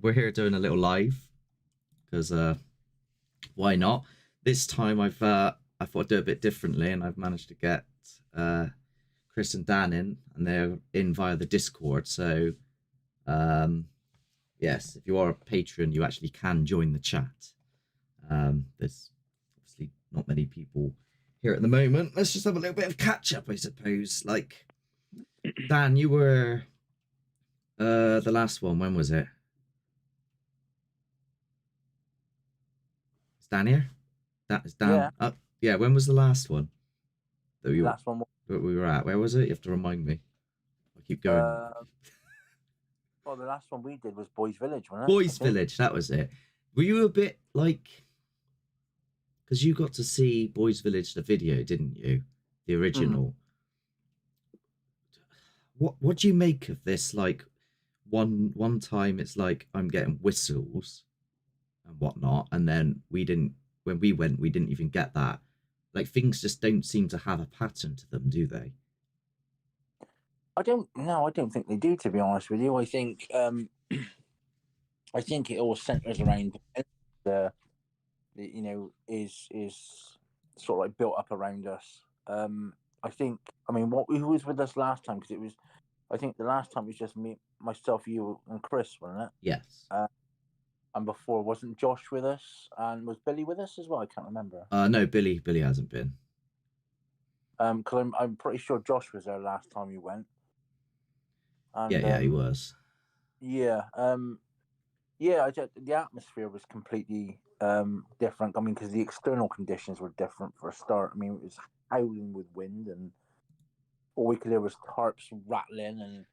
we're here doing a little live because why not? This time I thought I'd do it a bit differently, and I've managed to get Chris and Dan in, and they're in via the Discord. So yes, if you are a patron, you actually can join the chat. There's obviously not many people here at the moment. Let's just have a little bit of catch up, I suppose. Like, Dan, you were the last one. When was it? Is Dan here? That is Dan. Yeah. Yeah. When was the last one that we Last one. that we were at? Where was it? You have to remind me. I keep going. Well, the last one we did was Boys Village, wasn't it? Boys Village. That was it. Were you a bit like? Because you got to see Boys Village, the video, didn't you? The original. What do you make of this? Like, one time it's like I'm getting whistles and whatnot, and then when we went, we didn't even get that. Like, things just don't seem to have a pattern to them, do they? I don't think they do, to be honest with you. I think I think it all centers around the is sort of like built up around us. I think, who was with us last time? Because I think the last time it was just me, myself, you, and Chris, wasn't it? Yes. And before, wasn't Josh with us? And was Billy with us as well? I can't remember. No, Billy hasn't been. Because I'm pretty sure Josh was there last time you went. And, yeah, he was. Yeah. The atmosphere was completely different. I mean, because the external conditions were different for a start. I mean, it was howling with wind, and all we could hear was tarps rattling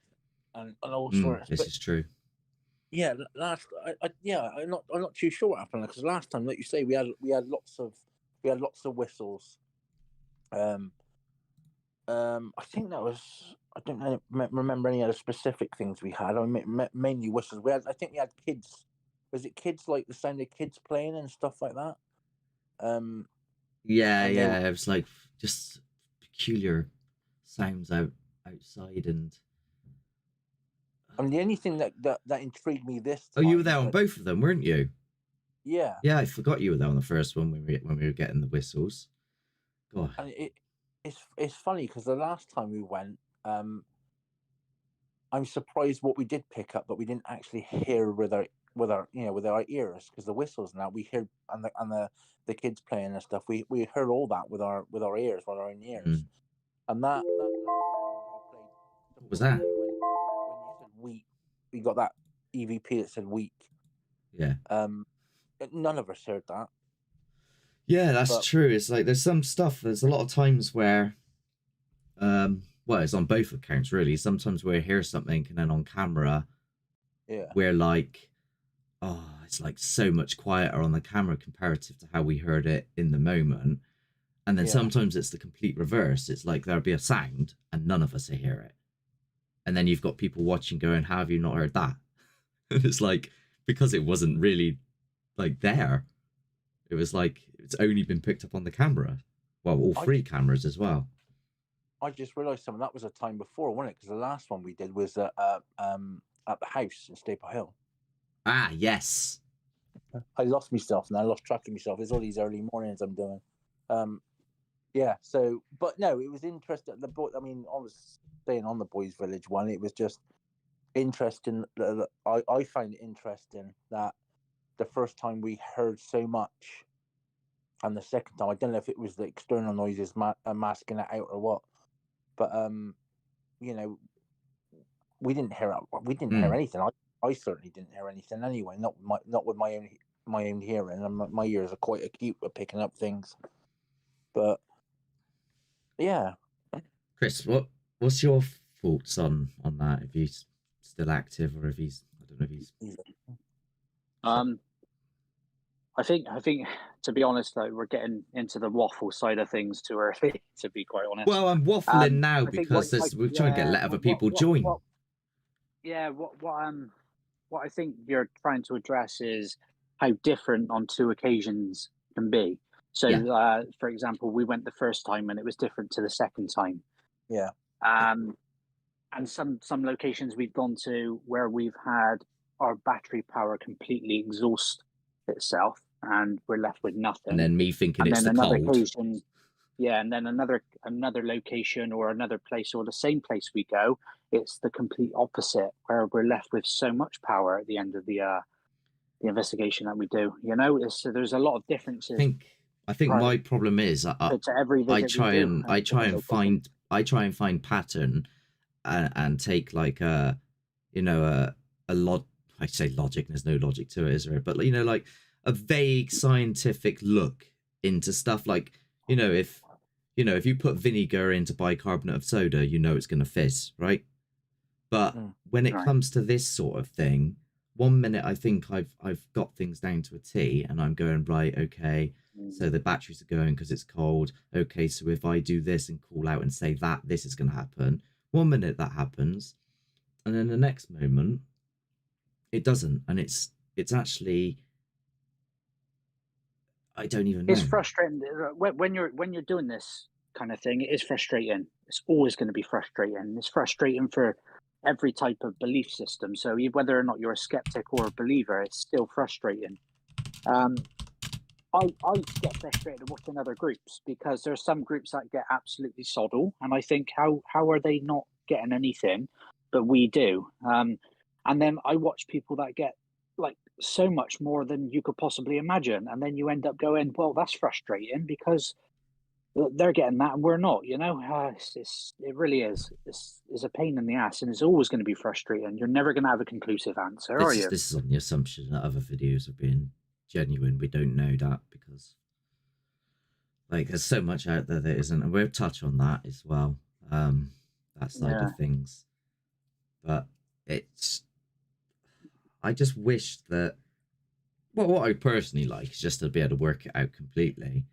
and all sorts. This is true. Yeah, I'm not too sure what happened, because last time, like you say, we had lots of whistles. I think that was, I don't remember any other specific things we had. I mean, mainly whistles. I think we had kids. Was it kids, like the sound of kids playing and stuff like that? Yeah. It was like just peculiar sounds outside, and the only thing that intrigued me this time. Oh, you were there on both of them, weren't you? Yeah. Yeah, I forgot you were there on the first one when we were getting the whistles. God. And it's funny because the last time we went, I'm surprised what we did pick up, but we didn't actually hear with our ears, because the whistles now we hear, and the kids playing and stuff, we heard all that with our ears, with our own ears. And that what was that? When you said week, we got that EVP that said week. Yeah. None of us heard that. Yeah, that's true. It's like there's some stuff. There's a lot of times where, well, it's on both accounts really. Sometimes we hear something, and then on camera, we're like, oh, it's like so much quieter on the camera comparative to how we heard it in the moment. And then sometimes it's the complete reverse. It's like there'll be a sound and none of us hear it. And then you've got people watching going, how have you not heard that? And it's like, because it wasn't really like there. It was like, it's only been picked up on the camera. Well, all three cameras as well. I just realised something. That was a time before, wasn't it? Because the last one we did was at the house in Staple Hill. Ah, yes. I lost myself, and I lost track of myself. It's all these early mornings I'm doing. Yeah. So, but no, it was interesting. I was staying on the Boys Village one. It was just interesting. I find it interesting that the first time we heard so much, and the second time, I don't know if it was the external noises masking it out or what, but we didn't hear hear anything. I certainly didn't hear anything anyway. Not with my own hearing, and my ears are quite acute at picking up things. But yeah, Chris, what's your thoughts on that? If he's still active, or if he's, I don't know if he's. I think to be honest, though, we're getting into the waffle side of things too early, to be quite honest. Well, I'm waffling now because we're trying to let other people join. What I think you're trying to address is how different on two occasions can be. So, for example, we went the first time and it was different to the second time. Yeah. And some locations we've gone to where we've had our battery power completely exhaust itself and we're left with nothing. And then me thinking and it's then the another cold. occasion, yeah, and then another location or another place or the same place we go, it's the complete opposite, where we're left with so much power at the end of the investigation that we do. You know, there's a lot of differences. I think my problem is to every visit I try and find pattern and take like a I say logic, there's no logic to it, is there? But like a vague scientific look into stuff, like if you put vinegar into bicarbonate of soda, it's going to fizz, right? But when it comes to this sort of thing, one minute I think I've got things down to a T, and I'm going, right, okay, so the batteries are going because it's cold. Okay, so if I do this and call out and say that, this is going to happen. One minute that happens, and then the next moment it doesn't, and it's actually, I don't even know. It's frustrating when you're doing this kind of thing. It is frustrating. It's always going to be frustrating. It's frustrating for every type of belief system. So whether or not you're a skeptic or a believer, it's still frustrating. I get frustrated watching other groups because there's some groups that get absolutely soddle, and I think how are they not getting anything, but we do. And then I watch people that get like so much more than you could possibly imagine, and then you end up going, well, that's frustrating because they're getting that and we're not. It really is. It's a pain in the ass, and it's always going to be frustrating. You're never going to have a conclusive answer, are you? This is on the assumption that other videos are being genuine. We don't know that because there's so much out there that isn't, and we'll touch on that as well, that side of things. But I just wish that what I personally like is just to be able to work it out completely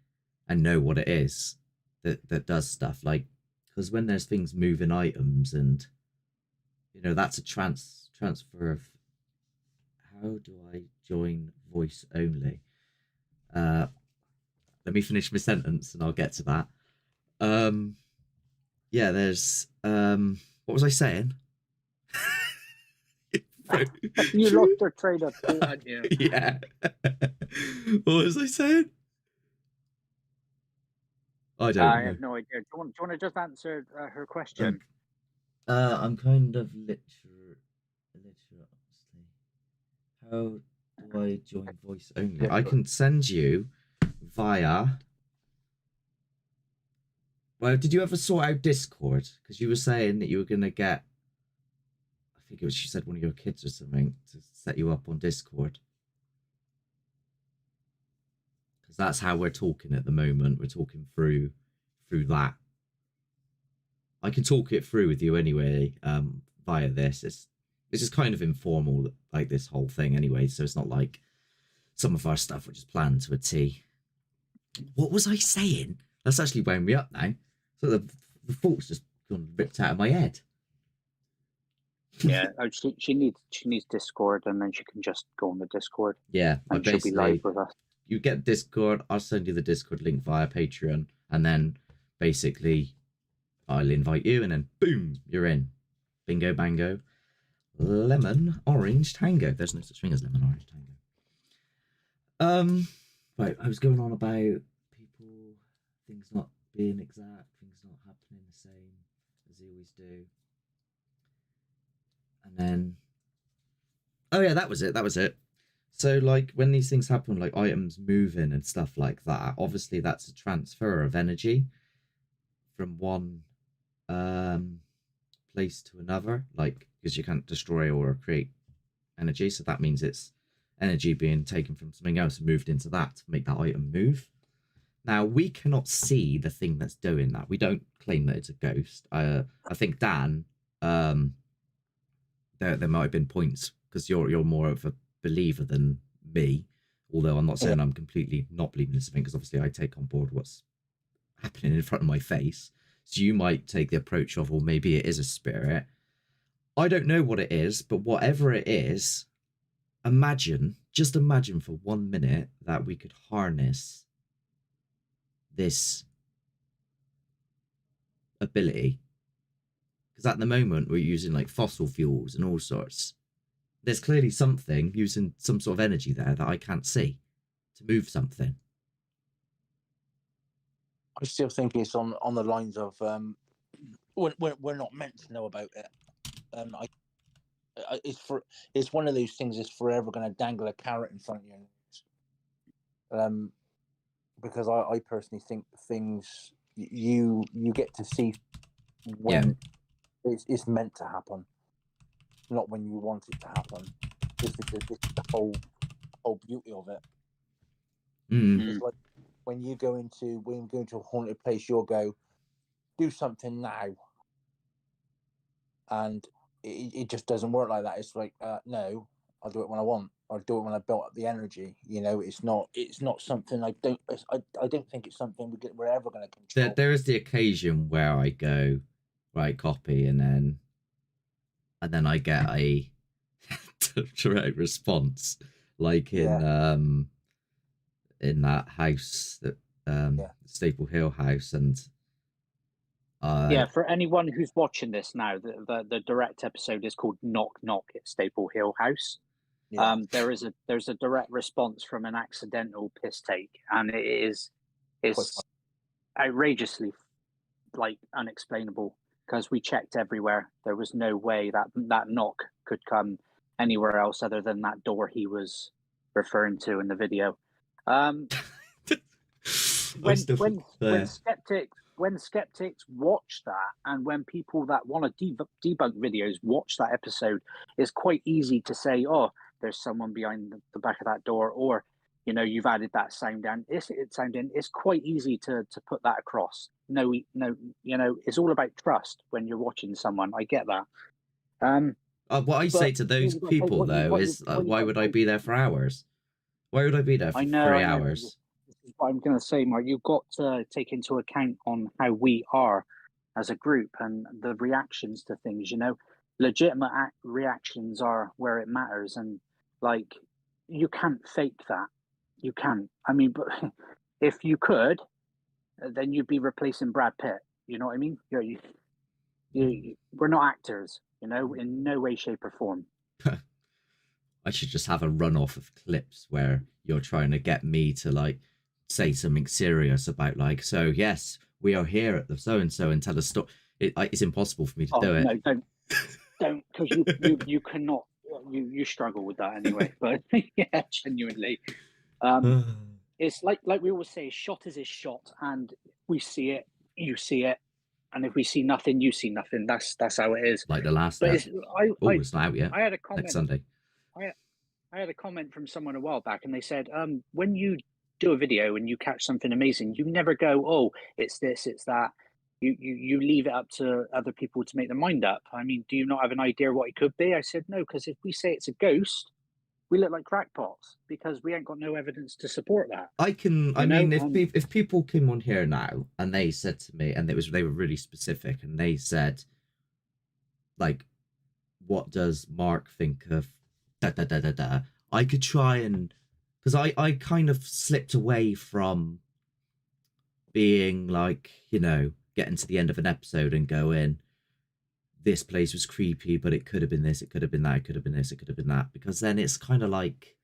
and know what it is that does stuff, because when there's things moving items, and that's a transfer of, how do I join voice only? Let me finish my sentence and I'll get to that. Yeah, there's what was I saying? You lost your train of thought, hadn't you? Yeah. What was I saying? I don't know. I have no idea. Do you want to just answer her question? I'm kind of literate. How do I join voice only? I can send you via. Well, did you ever sort out Discord? Because you were saying that you were going to get, I think it was, you said one of your kids or something, to set you up on Discord. Because that's how we're talking at the moment. We're talking through that. I can talk it through with you anyway, via this. It's just kind of informal, like this whole thing anyway, so it's not like some of our stuff which is planned to a T. What was I saying? That's actually wound me up now. So the thought's just gone ripped out of my head. Yeah, she needs Discord, and then she can just go on the Discord. Yeah, and she'll be live with us. You get Discord, I'll send you the Discord link via Patreon, and then basically I'll invite you, and then boom, you're in. Bingo bango. Lemon orange tango. There's no such thing as lemon orange tango. Right, I was going on about people, things not being exact, things not happening the same as they always do. And then, oh yeah, that was it. So like when these things happen, like items moving and stuff like that, obviously that's a transfer of energy from one place to another, like, because you can't destroy or create energy, so that means it's energy being taken from something else and moved into that to make that item move. Now, we cannot see the thing that's doing that. We don't claim that it's a ghost. I think Dan, there might have been points, because you're more of a believer than me, although I'm not saying I'm completely not believing in something, because obviously I take on board what's happening in front of my face. So you might take the approach of, well, maybe it is a spirit. I don't know what it is, but whatever it is, just imagine for 1 minute that we could harness this ability. Because at the moment we're using like fossil fuels and all sorts. there's clearly something using some sort of energy there that I can't see to move something. I still think it's on the lines of we're not meant to know about it. It's one of those things that's forever going to dangle a carrot in front of you. Because I personally think things you get to see when it's meant to happen, not when you want it to happen. This is the whole beauty of it. It's like when you go into a haunted place, you'll go do something now, and it just doesn't work like that. It's like no, I'll do it when I want. I'll do it when I built up the energy. You know, it's not something I don't think it's something we're ever going to control. There is the occasion where I go, right, copy, and then I get a direct response, like in that house, that Staple Hill house, and for anyone who's watching this now, the direct episode is called Knock Knock at Staple Hill House. Yeah. There's a direct response from an accidental piss take, and it's outrageously like unexplainable, because we checked everywhere. There was no way that knock could come anywhere else other than that door he was referring to in the video. When skeptics watch that, and when people that want to debunk videos watch that episode, it's quite easy to say, oh, there's someone behind the back of that door, or you've added that sound in. It's quite easy to put that across. No, it's all about trust when you're watching someone. I get that. What I say to those people though is, why would I be there for hours? Why would I be there for 3 hours? This is what I'm going to say, Mark. You've got to take into account on how we are as a group and the reactions to things. Legitimate reactions are where it matters, and like you can't fake that. You can't. I mean, but if you could, then you'd be replacing Brad Pitt. You know what I mean? We're not actors, in no way, shape, or form. I should just have a runoff of clips where you're trying to get me to like say something serious about like, so yes, we are here at the so and so and tell a story. It's impossible for me to do it. No, don't, because you cannot. You struggle with that anyway. But yeah, genuinely, it's like we always say, shot is a shot, and we see it, you see it, and if we see nothing, you see nothing. That's how it is. Like the last. But it's not out yet. I had a comment next Sunday. I had a comment from someone a while back, and they said, when you do a video and you catch something amazing, you never go, oh, it's this, it's that. You leave it up to other people to make their mind up. I mean, do you not have an idea what it could be? I said, no, because if we say it's a ghost, we look like crackpots because we ain't got no evidence to support that. If people came on here now and they said to me, and they were really specific, and they said, like, what does Mark think of da da da da da? I could try and, because I kind of slipped away from being like, getting to the end of an episode and going, this place was creepy, but it could have been this, it could have been that, it could have been this, it could have been that. Because then it's kind of like,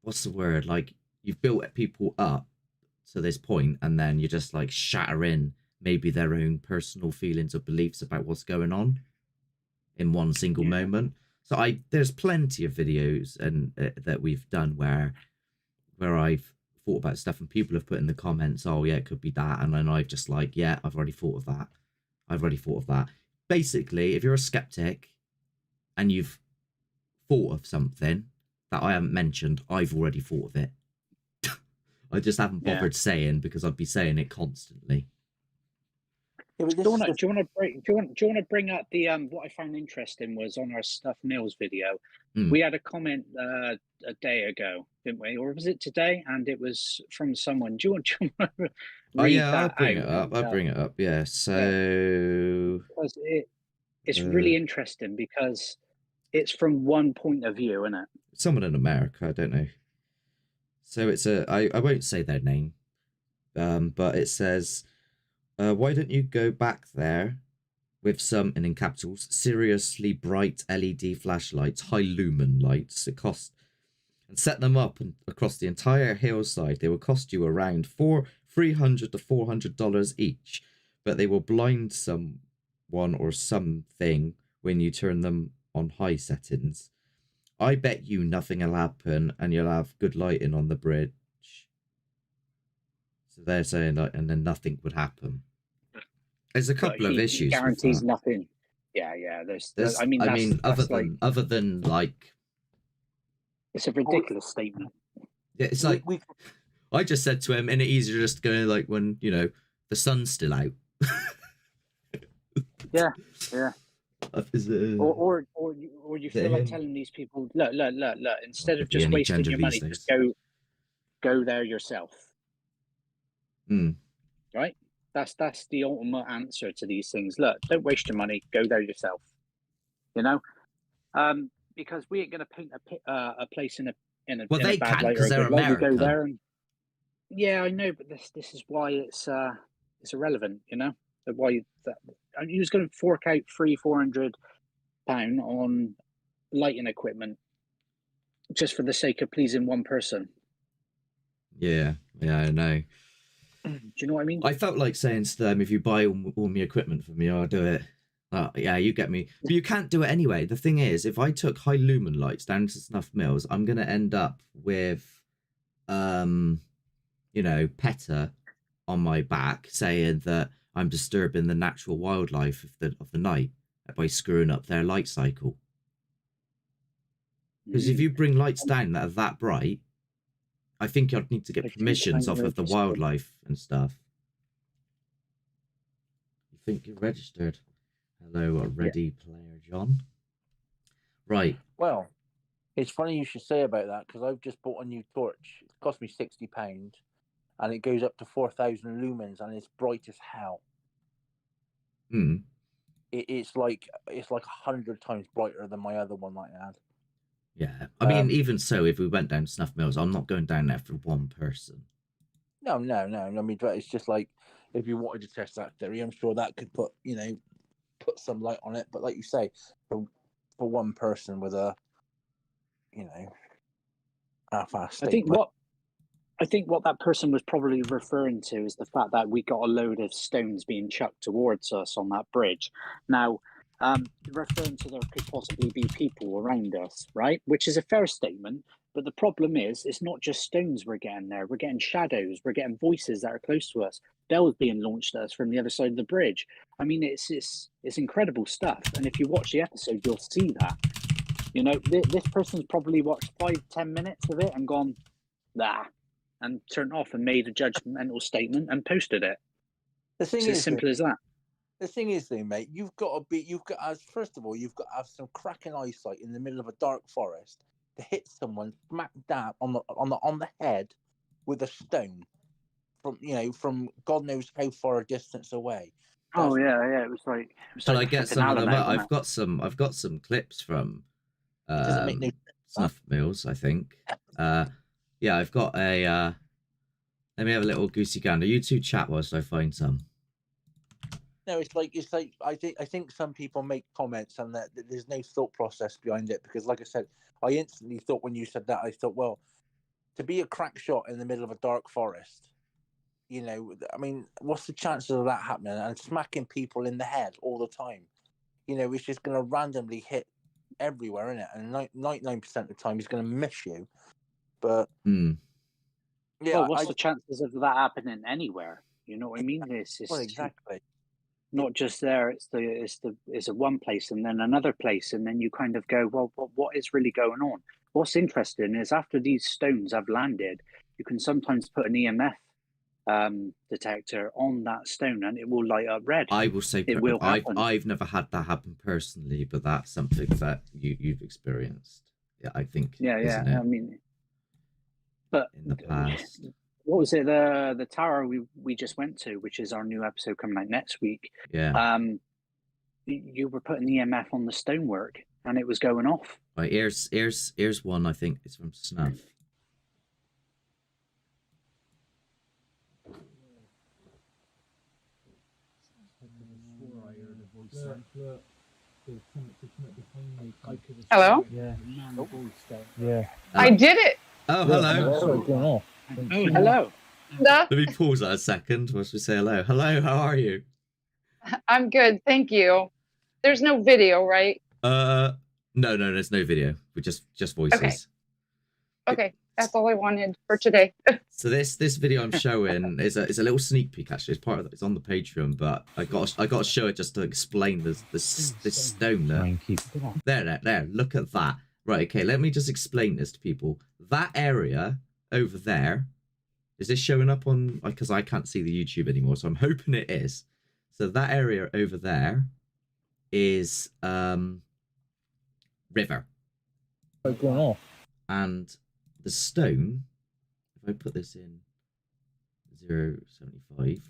what's the word? Like, you've built people up to this point, and then you're just like shattering maybe their own personal feelings or beliefs about what's going on in one single moment. So there's plenty of videos and that we've done where I've thought about stuff and people have put in the comments, oh yeah, it could be that, and then I've just like, yeah, I've already thought of that. Basically, if you're a skeptic and you've thought of something that I haven't mentioned, I've already thought of it. I just haven't bothered saying, because I'd be saying it constantly. Do you want to bring up the what I found interesting was on our Stuff Nails video. We had a comment a day ago, didn't we? Or was it today? And it was from someone. Do you want to read that I'll bring it up. Yeah. So because it's really interesting because it's from one point of view, isn't it? Someone in America, I don't know. So it's I won't say their name, but it says, why don't you go back there with some, and in capitals, seriously bright LED flashlights, high lumen lights. It cost, and set them up across the entire hillside. They will cost you around $300 to $400 each, but they will blind someone or something when you turn them on high settings. I bet you nothing will happen, and you'll have good lighting on the bridge. So they're saying that, and then nothing would happen. There's a couple of issues. He guarantees nothing. Yeah. I mean, other than like, it's a ridiculous statement. Yeah, it's like I just said to him, isn't it easier just to go like when the sun's still out? Yeah. Or you feel like telling these people, look, instead of just wasting your money, just go there yourself. Right? That's the ultimate answer to these things. Look, don't waste your money. Go there yourself. Because we ain't going to paint a place in a they bad can light because they're American. We go there yeah, I know, but this is why it's irrelevant. Why that he was going to fork out £400 on lighting equipment just for the sake of pleasing one person. Yeah, I know. Do you know what I mean? I felt like saying to them, if you buy all my equipment for me, I'll do it. Yeah, you get me. But you can't do it anyway. The thing is, if I took high lumen lights down to Snuff Mills, I'm going to end up with, PETA on my back saying that I'm disturbing the natural wildlife of the night by screwing up their light cycle. Because if you bring lights down that are that bright, I think I'd need to get permissions off of the wildlife and stuff. You think you're registered? Hello, Ready Player John. Right. Well, it's funny you should say about that, because I've just bought a new torch. It cost me £60, and it goes up to 4,000 lumens, and it's bright as hell. It's like 100 times brighter than my other one that I had. Yeah, I mean, even so, if we went down to Snuff Mills, I'm not going down there for one person. No. I mean, it's just like, if you wanted to test that theory, I'm sure that could put some light on it. But like you say, for one person with a, half-assed state. I think what that person was probably referring to is the fact that we got a load of stones being chucked towards us on that bridge. Now, referring to there could possibly be people around us, right? Which is a fair statement. But the problem is, it's not just stones we're getting there. We're getting shadows. We're getting voices that are close to us. Bells being launched at us from the other side of the bridge. I mean, it's incredible stuff. And if you watch the episode, you'll see that. This person's probably watched 5-10 minutes of it and gone, and turned off and made a judgmental statement and posted it. It's as simple as that. The thing is, though, mate, first of all, you've got to have some cracking eyesight in the middle of a dark forest to hit someone smack dab on the head with a stone from God knows how far a distance away. It was like. Shall I get some of them? I've got some clips from Snuff Mills, I think. Yeah, I've got a. Let me have a little goosey gander. You two chat whilst I find some. No, it's like I think some people make comments and that there's no thought process behind it, because, like I said, I instantly thought when you said that, I thought, well, to be a crack shot in the middle of a dark forest, I mean, what's the chances of that happening and smacking people in the head all the time? It's just going to randomly hit everywhere, isn't it? And 99% of the time, he's going to miss you. But yeah, well, what's the chances of that happening anywhere? You know what I mean? Exactly. Not just there. It's a one place and then another place, and then you kind of go, well, what is really going on? What's interesting is after these stones have landed, you can sometimes put an EMF detector on that stone, and it will light up red. I will say, it will happen. I've never had that happen personally, but that's something that you've experienced. Yeah, I think. Yeah. I mean, but in the past. What was it? The tower we just went to, which is our new episode coming out next week. Yeah. You were putting the EMF on the stonework, and it was going off. Right, here's one. I think it's from Snuff. Hello? Yeah. Yeah. I did it. Oh, hello. Oh, hello. Let me pause that a second whilst we say hello. Hello, how are you? I'm good, thank you. There's no video, right? No, there's no video. We're just voices. Okay, that's all I wanted for today. So this video I'm showing is a little sneak peek. Actually, it's part of it's on the Patreon, but I got to show it just to explain this stone there. There. Look at that. Right. Okay. Let me just explain this to people. That area over there, is this showing up on? Because I can't see the YouTube anymore, so I'm hoping it is. So that area over there is river. And the stone, if I put this in 0.75,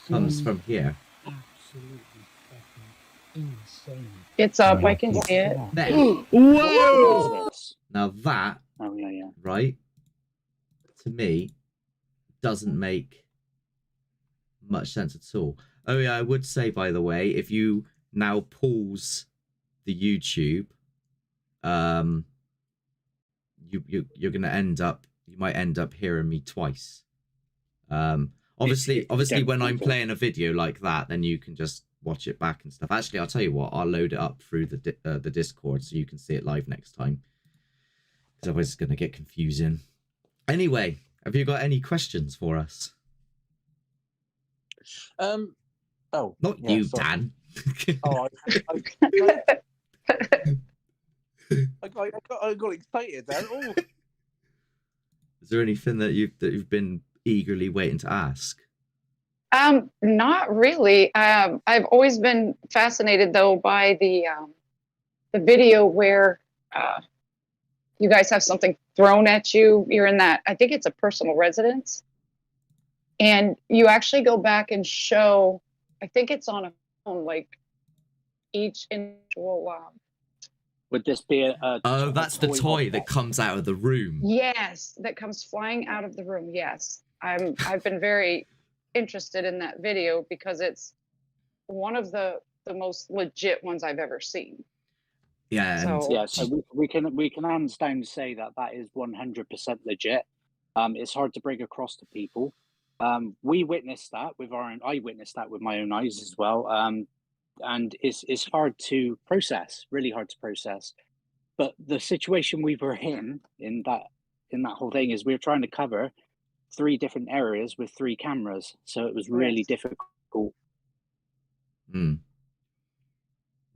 comes from here. Absolutely fucking insane. It's up, I can see it. There. Whoa! Now that, right, to me, doesn't make much sense at all. Oh yeah, I would say, by the way, if you now pause the YouTube, you're gonna you might end up hearing me twice. Obviously when I'm playing a video like that, then you can just watch it back and stuff. Actually, I'll tell you what, I'll load it up through the Discord so you can see it live next time, because otherwise it's gonna get confusing. Anyway, have you got any questions for us? Not you, sorry. Dan. I got excited then. Oh. Is there anything that you've been eagerly waiting to ask? Not really. I've always been fascinated though by the video where you guys have something thrown at you. You're in that, I think it's a personal residence, and you actually go back and show, I think it's on a phone, like each individual. Would this be a oh, that's the toy that comes out of the room. Yes, that comes flying out of the room. Yes, I've been very interested in that video because it's one of the most legit ones I've ever seen. Yeah. So we can hands down say that is 100% legit. It's hard to bring across to people. We witnessed that I witnessed that with my own eyes as well. And it's hard to process, really hard to process. But the situation we were in that whole thing is we were trying to cover 3 different areas with 3 cameras, so it was really difficult.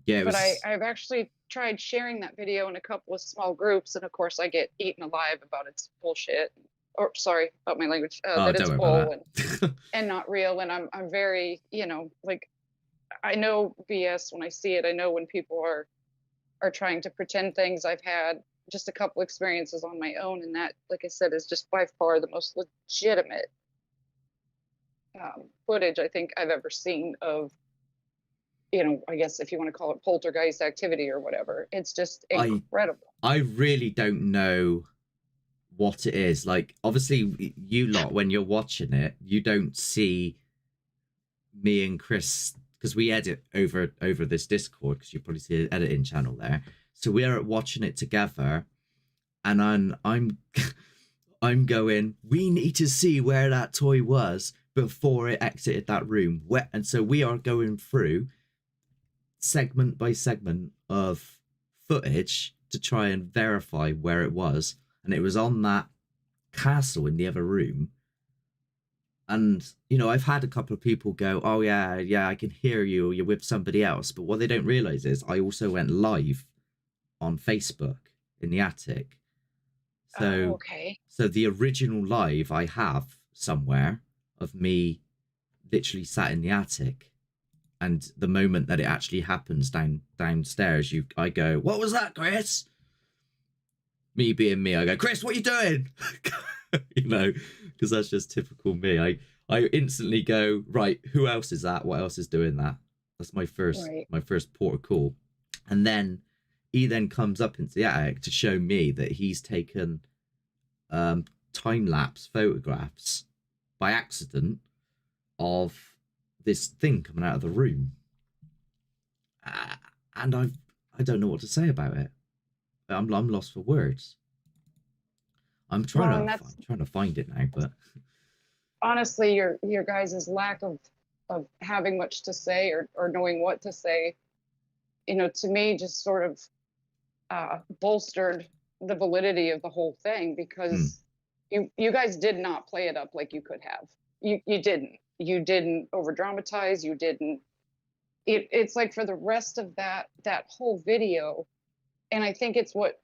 Yeah, but I've actually tried sharing that video in a couple of small groups, and of course I get eaten alive about its bullshit, or sorry about my language, that it's bull and not real. And I'm very, like, I know BS when I see it. I know when people are trying to pretend things. I've had just a couple experiences on my own, and that, like I said, is just by far the most legitimate footage I think I've ever seen of, I guess if you want to call it poltergeist activity or whatever. It's just incredible. I really don't know what it is. Like, obviously you lot, when you're watching it, you don't see me and Chris, because we edit over this Discord, because you probably see an editing channel there. So we're watching it together, and I'm I'm going, we need to see where that toy was before it exited that room. And so we are going through segment by segment of footage to try and verify where it was. And it was on that castle in the other room. And, I've had a couple of people go, oh, yeah, I can hear you, or you're with somebody else. But what they don't realize is I also went live on Facebook in the attic. So, So the original live I have somewhere of me literally sat in the attic. And the moment that it actually happens downstairs, I go, what was that, Chris? Me being me, I go, Chris, what are you doing? Because that's just typical me. I instantly go, right, who else is that? What else is doing that? That's my first port of call. And then he then comes up into the attic to show me that he's taken time-lapse photographs by accident of this thing coming out of the room. and I don't know what to say about it. I'm lost for words. I'm trying to find it now, but honestly, your guys' lack of having much to say or knowing what to say, to me just sort of bolstered the validity of the whole thing, because you guys did not play it up like you could have. You didn't over dramatize. You didn't. It's like for the rest of that whole video, and I think it's what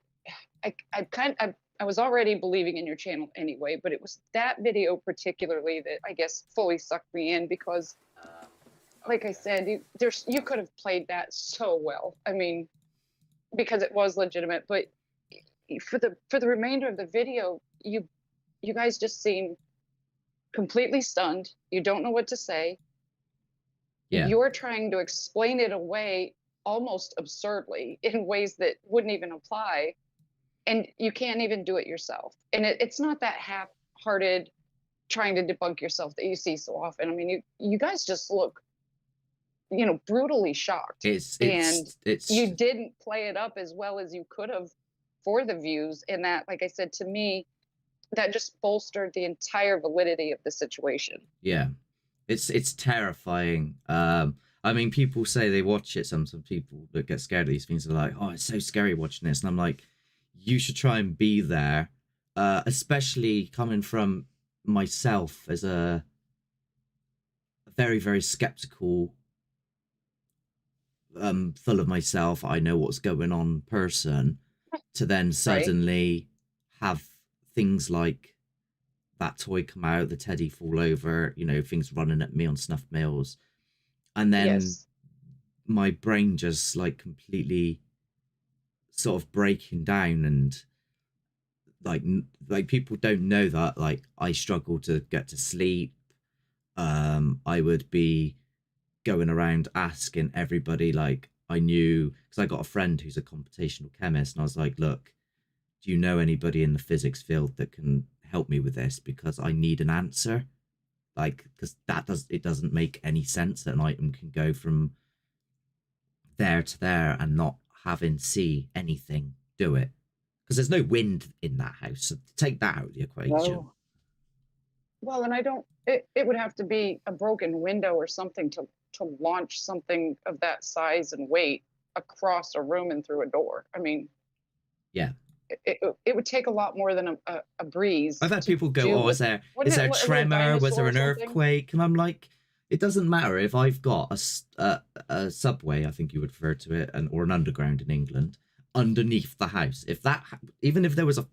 I was already believing in your channel anyway, but it was that video particularly that I guess fully sucked me in, because like I said, you could have played that so well. I mean, because it was legitimate, but for the remainder of the video, you guys just seem completely stunned. You don't know what to say. Yeah. You're trying to explain it away almost absurdly in ways that wouldn't even apply. And you can't even do it yourself. And it's not that half-hearted trying to debunk yourself that you see so often. I mean, you guys just look, brutally shocked. And you didn't play it up as well as you could have for the views. And that, like I said, to me, that just bolstered the entire validity of the situation. Yeah, it's terrifying. I mean, people say they watch it. Some people that get scared of these things are like, "Oh, it's so scary watching this," and I'm like, you should try and be there, especially coming from myself as a very, very skeptical, full of myself, I know what's going on person, to then suddenly have things like that toy come out, the teddy fall over, things running at me on snuff mills, and then my brain just like completely sort of breaking down, and like people don't know that like I struggle to get to sleep. I would be going around asking everybody, like I knew, because I got a friend who's a computational chemist, and I was like, look, do you know anybody in the physics field that can help me with this, because I need an answer, like, because it doesn't make any sense that an item can go from there to there and not having see anything do it, because there's no wind in that house, so take that out of the equation. No. Well, and it would have to be a broken window or something to launch something of that size and weight across a room and through a door. I mean, yeah, it would take a lot more than a breeze. I've had people go, oh, is there a tremor, was there an earthquake? And I'm like, it doesn't matter if I've got a subway, I think you would refer to it, or an underground in England, underneath the house. Even if there was a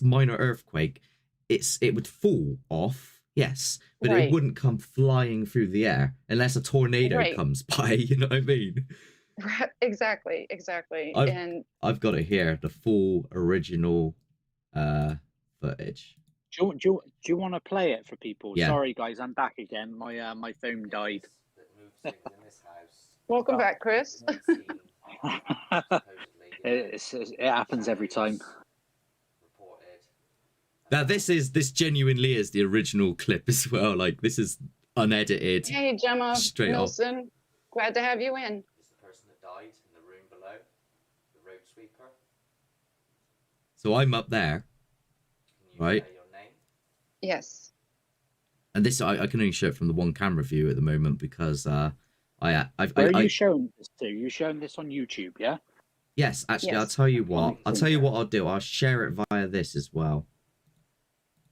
minor earthquake, it would fall off, yes, but it wouldn't come flying through the air unless a tornado comes by. You know what I mean? Right. Exactly. I've got it here, the full original footage. Do you want to play it for people? Yeah. Sorry, guys, I'm back again. My phone died. Welcome back, Chris. It happens every time. Now this genuinely is the original clip as well. Like, this is unedited. Hey, Gemma straight Wilson. Off. Glad to have you in. It's the person that died in the room below, the road sweeper. So I'm up there, right? Say your name? Yes. And this I can only show it from the one camera view at the moment, because Where are you showing this to? You showing this on YouTube, yeah? Yes, actually, yes. I'll tell you what I'll do. I'll share it via this as well,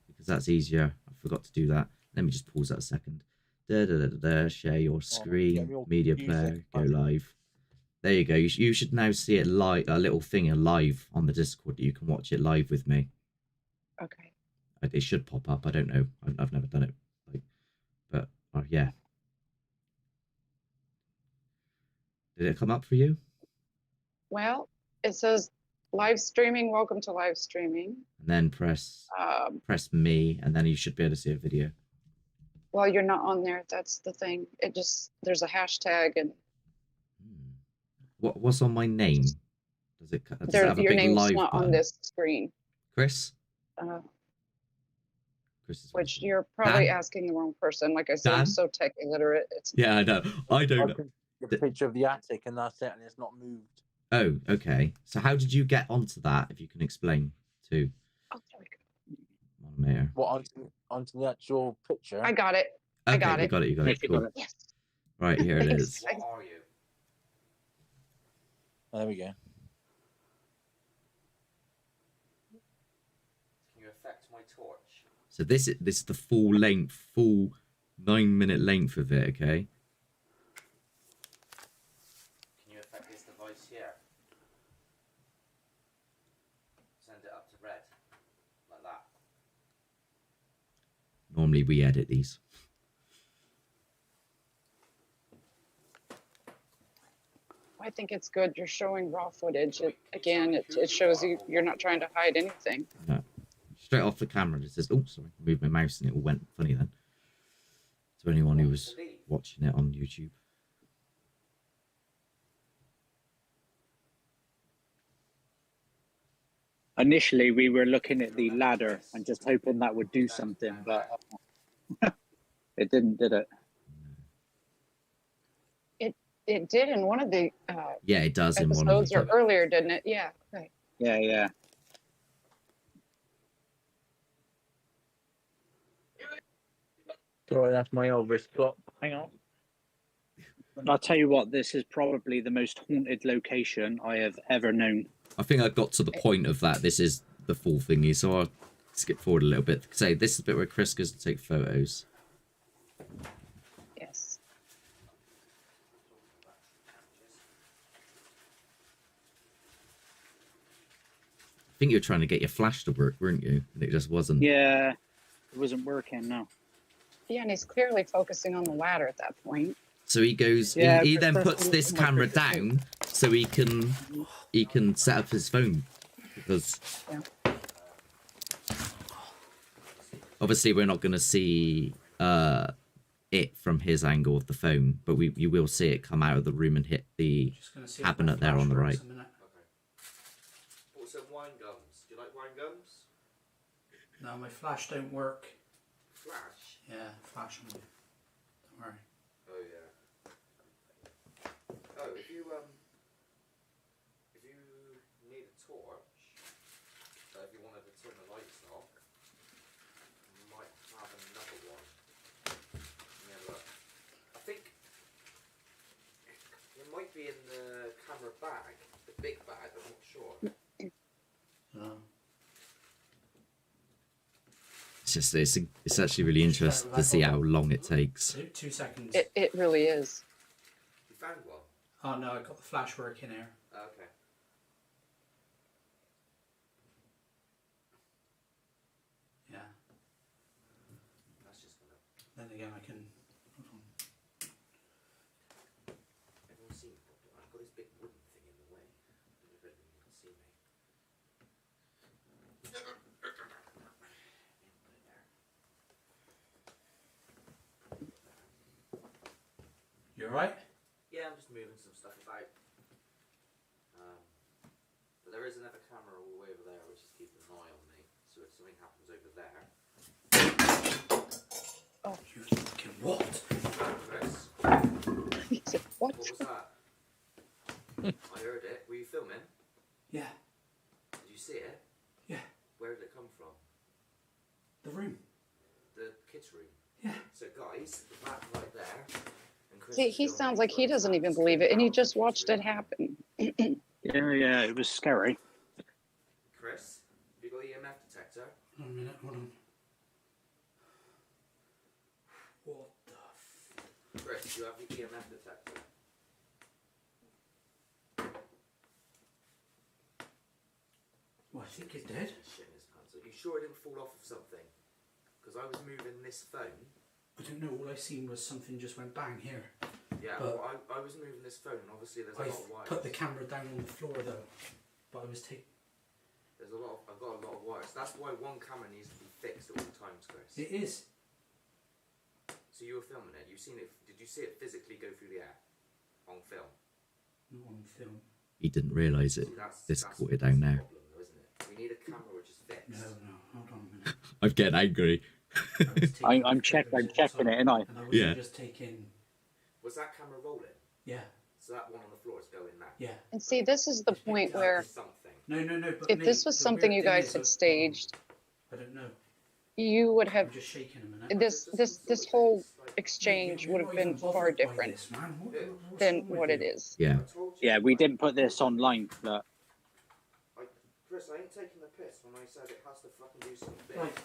because that's easier. I forgot to do that. Let me just pause that a second. Share your screen, media player, go live. There you go. You should now see it live, a little thing live on the Discord that you can watch it live with me. Okay. It should pop up. I don't know. I've never done it. But yeah. Did it come up for you? Well, it says live streaming. Welcome to live streaming. And then press me, and then you should be able to see a video. Well, you're not on there. That's the thing. There's a hashtag and. What's on my name? Does it have a your big name's live not button? On this screen. Chris. Chris which you're probably asking the wrong person. Like I said, I'm so tech illiterate. Yeah, I know. I don't. a picture of the attic, and that's it, and it's not moved. Oh, okay. So how did you get onto that? If you can explain too. Oh, sorry. Mayor. What, onto the actual picture? I got it. Okay, I got it. You got it. Cool. Yes. Right, here it is. What are you? There we go. Can you affect my torch? So this is the full 9-minute length of it, okay? Can you affect this device here? Send it up to red. Like that. Normally we edit these. I think it's good. You're showing raw footage. It shows you're not trying to hide anything. No. Straight off the camera, it says, oh, sorry, I moved my mouse and it all went funny then. To anyone who was watching it on YouTube. Initially, we were looking at the ladder and just hoping that would do something, but it didn't, did it? It did in one of the yeah, it does in one of episodes the or earlier, didn't it? Yeah. Right. Yeah. Sorry, that's my old wrist clock. Hang on. I'll tell you what, this is probably the most haunted location I have ever known. I think I got to the point of that. This is the full thingy, so I'll skip forward a little bit. Say, this is the bit where Chris goes to take photos. Yes. I think you were trying to get your flash to work, weren't you? And it just wasn't. Yeah, it wasn't working, no. Yeah, and he's clearly focusing on the ladder at that point. So he goes. Yeah, he then puts this camera down so he can set up his phone because obviously we're not going to see it from his angle of the phone, but you will see it come out of the room and hit the cabinet there on the right. Also, wine gums. Do you like wine gums? No, my flash don't work. Flash? Yeah, flash on me. Don't worry. Oh yeah. Oh, if you need a torch, if you wanted to turn the lights off, you might have another one. Yeah, look. I think it might be in the camera bag, the big bag. I'm not sure. It's actually really interesting to see how long it takes. 2 seconds. It really is. You found one? Oh no, I got the flash working here. Okay. Yeah. That's just gonna. Then again, I can. Hold on. Everyone's seen me. I've got this big wooden thing in the way. I don't know if anyone can see me. You alright? Yeah, I'm just moving some stuff about. But there is another camera all the way over there which is keeping an eye on me. So if something happens over there. Oh, You fucking what? Chris, he said, what? what was that? I heard it. Were you filming? Yeah. Did you see it? Yeah. Where did it come from? The room. The kids' room. Yeah. So guys, the back right there. And Chris See, is he filming sounds like he right doesn't back. even believe it, and he just watched it happen. Yeah, it was scary. Chris, have you got the EMF detector? Hold on a minute, hold on. What the Chris, you have the EMF detector. Well, I think it did. Shit in his pants. Are you sure it didn't fall off of something? Because I was moving this phone. I don't know, all I seen was something just went bang here. Yeah, But well, I was moving this phone, and obviously there's a I lot of wires. put the camera down on the floor though. But I was taking. I've got a lot of wires. That's why one camera needs to be fixed at all times, Chris. It is. So you were filming it. You've seen it. Did you see it physically go through the air on film? Not on film. He didn't realise it. See, This that's caught it down the now. problem, though, isn't it? We need a camera which is fixed. No, hold on a minute. I'm getting angry. I'm checking it, and I. And I wasn't Yeah. just taking. Was that camera rolling? Yeah. So that one on the floor is going now. Yeah. And see, this is the It's point picked up where Something. No. But if mate, this was the something weird you thing guys is had that- staged, I don't know. you would have I'm just shaking a minute. this whole exchange would have been far different This, man. What's than wrong with what it you? is. Yeah. I told you. Yeah, we didn't put this online, but Chris, I ain't taking the piss when I said it has to fucking do something. Right.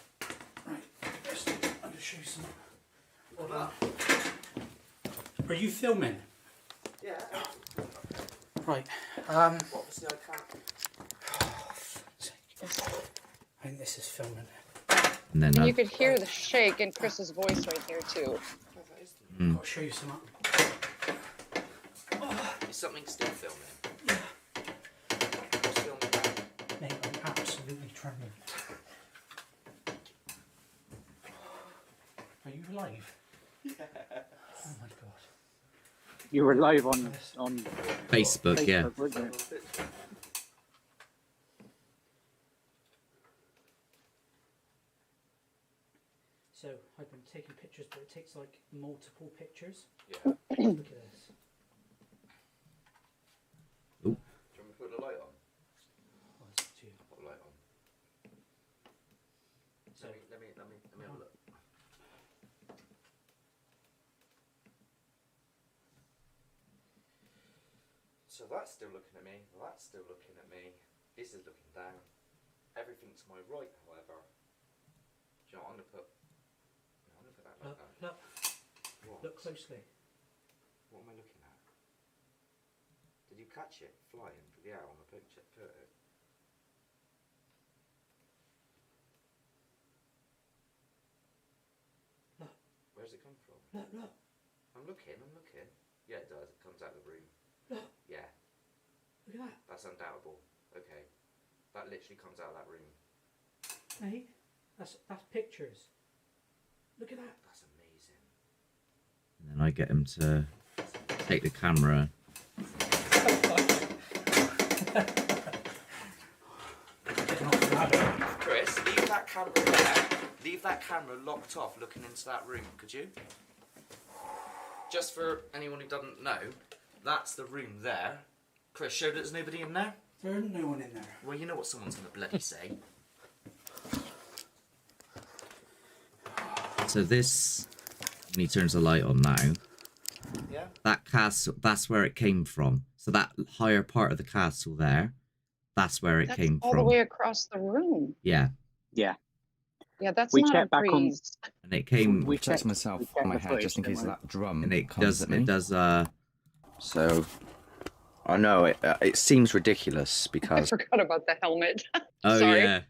I'll just show you some. Hold up. Are you filming? Yeah. Right. Obviously I can't. I think this is filming. And then And you could hear the shake in Chris's voice right there too. I'll show you some. Is something still filming? It's filming now. Mate, I'm absolutely trembling. Are you live? Yes. Oh my god. you were live on Facebook, yeah. Facebook, wasn't it? So I've been taking pictures, but it takes like multiple pictures. Yeah. Look at this. Do you want me to put the light on? Oh, it's up to you. Put the light on. So Let me have a look. So that's still looking at me. That's still looking at me. This is looking down. Everything to my right, however. Do you know what I'm gonna put? I'm gonna put that like that. look, What? look closely. What am I looking at? Did you catch it flying through the air on the picture photo? Look. Where's it come from? Look. I'm looking. Yeah, it does. It comes out of the room. Look. Yeah, Look at that. that's undoubtable. Okay. That literally comes out of that room. Mate, that's pictures. Look at that. That's amazing. And then I get him to take the camera. Chris, leave that camera there. Leave that camera locked off looking into that room, could you? Just for anyone who doesn't know, that's the room there. Chris, show that there's nobody in there? There isn't no one in there. Well, you know what someone's going to bloody say. So this, when he turns the light on now, Yeah? that castle, that's where it came from. So that higher part of the castle there, that's where it That's came all from. the way across the room. Yeah. Yeah. Yeah, that's We not checked a back on- breeze. And it came, We Protect checked- myself we checked on my the head just in footage, case didn't that drum and it comes does, at me. it does, So, I know it seems ridiculous I because forgot about the helmet. oh Sorry. yeah.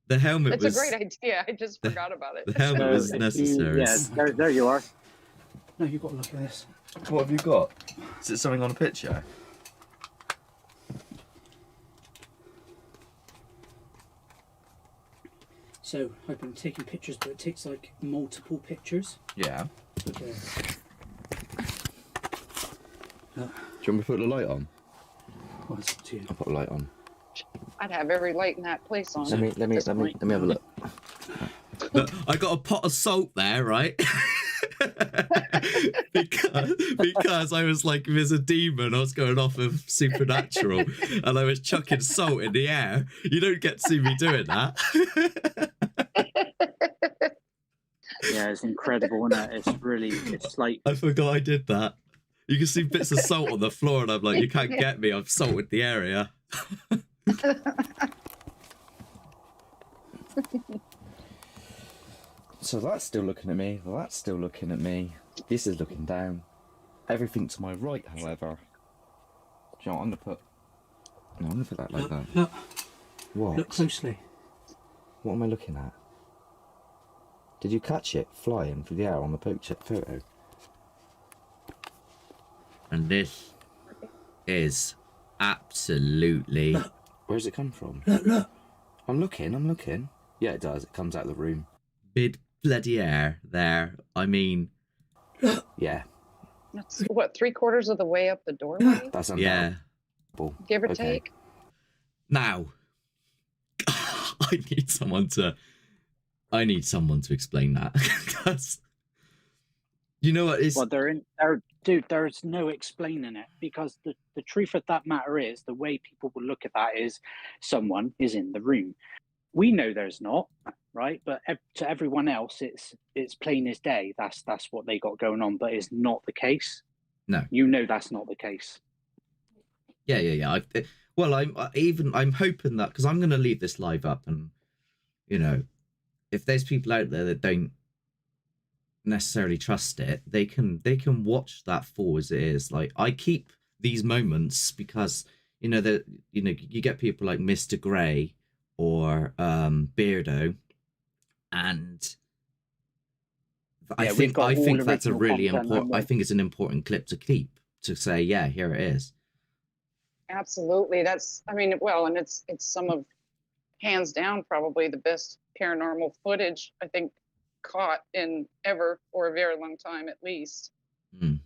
The helmet It's was, a great idea. I just forgot about it. the helmet So was if you- necessary. yeah, there you are. No, you've got to look at this. what have you got? Is it something on a picture? So I've been taking pictures, but it takes like multiple pictures. Yeah. Look at this. Do you want me to put the light on? Oh, it's up to you. I'll put the light on. I'd have every light in that place on. Let me have a look. Look, I got a pot of salt there, right? because I was like, there's a demon, I was going off of supernatural, and I was chucking salt in the air. You don't get to see me doing that. Yeah, it's incredible, isn't it? It's like I forgot I did that. You can see bits of salt on the floor, and I'm like, you can't get me. I've salted the area. So that's still looking at me. That's still looking at me. This is looking down. Everything to my right, however. Do you know what I'm gonna put? No, I'm gonna put that like that. Look, What? look closely. What am I looking at? Did you catch it flying through the air on the photo? And this is absolutely. Where's it come from? Look. I'm looking. Yeah, it does. It comes out of the room. Mid bloody air there. I mean, Yeah, That's what, 3/4 of the way up the doorway, that's yeah. undoubtable. give or Okay. take. Now, I need someone to explain that because you know what is. well, they're dude, there's no explaining it, because the truth of that matter is, the way people will look at that is someone is in the room. We know there's not, right? But to everyone else, it's plain as day. That's what they got going on, but it's not the case. No, you know that's not the case. Yeah. I'm hoping that, because I'm going to leave this live up, and you know, if there's people out there that don't necessarily trust it, they can watch that for as it is. Like, I keep these moments because you get people like Mr. Grey or Beardo, and I think that's a really important. I think it's an important clip to keep, to say, yeah, here it is. Absolutely. And it's some of, hands down, probably the best paranormal footage I think caught in ever, for a very long time at least.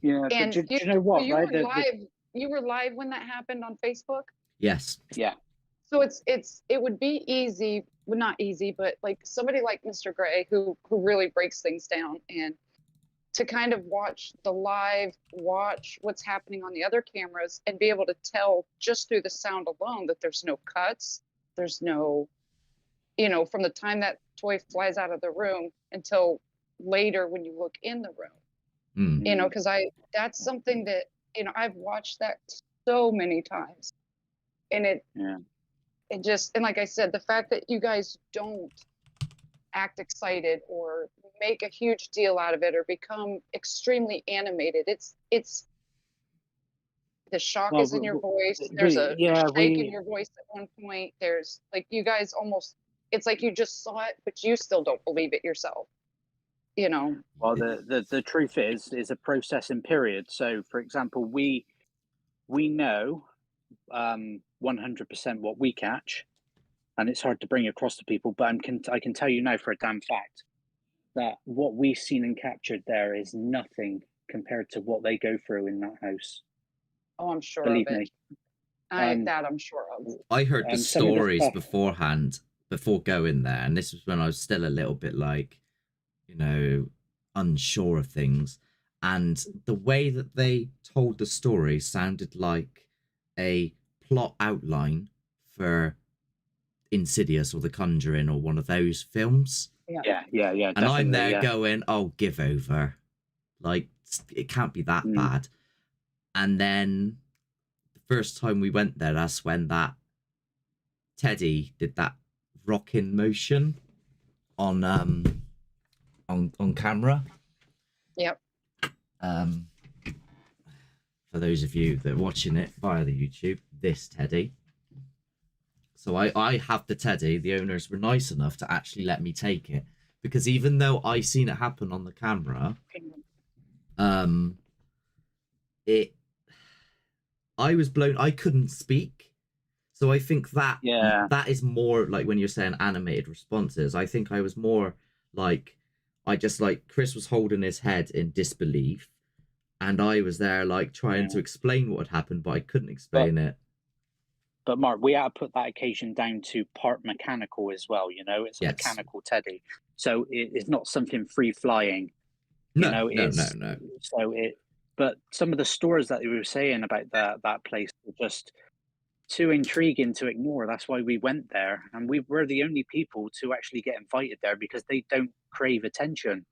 Yeah, and do you know what? You were live. You were live when that happened on Facebook. Yes. Yeah. So it would be easy, well, not easy, but like somebody like Mr. Gray who really breaks things down, and to kind of watch what's happening on the other cameras and be able to tell just through the sound alone that there's no cuts, there's no, from the time that toy flies out of the room until later when you look in the room, because that's something that, I've watched that so many times, and it just, and like I said, the fact that you guys don't act excited or make a huge deal out of it or become extremely animated, it's the shock is in your voice. There's a shake in your voice at one point. There's like, you guys almost, it's like you just saw it, but you still don't believe it yourself. Well, the truth is a processing period. So, for example, we know 100% what we catch, and it's hard to bring across to people. But I can tell you now for a damn fact that what we've seen and captured there is nothing compared to what they go through in that house. Oh, I'm sure Believe of it. me. I'm sure of. I heard the stories beforehand, before going there, and this was when I was still a little bit like, unsure of things. And the way that they told the story sounded like a plot outline for Insidious or The Conjuring or one of those films. Yeah. And I'm there going, oh, give over. Like, it can't be that bad. And then the first time we went there, that's when that Teddy did that rocking motion on camera. Yep. For those of you that are watching it via the YouTube, this Teddy. So I have the Teddy. The owners were nice enough to actually let me take it, because even though I seen it happen on the camera, I was blown. I couldn't speak. So I think that is more like when you're saying animated responses. I think I was more like, Chris was holding his head in disbelief, and I was there like trying to explain what had happened, but I couldn't explain it. But Mark, we had to put that occasion down to part mechanical as well. It's a mechanical Teddy, so it's not something free flying. No. So but some of the stories that we were saying about that place were just too intriguing to ignore. That's why we went there, and we were the only people to actually get invited there, because they don't crave attention,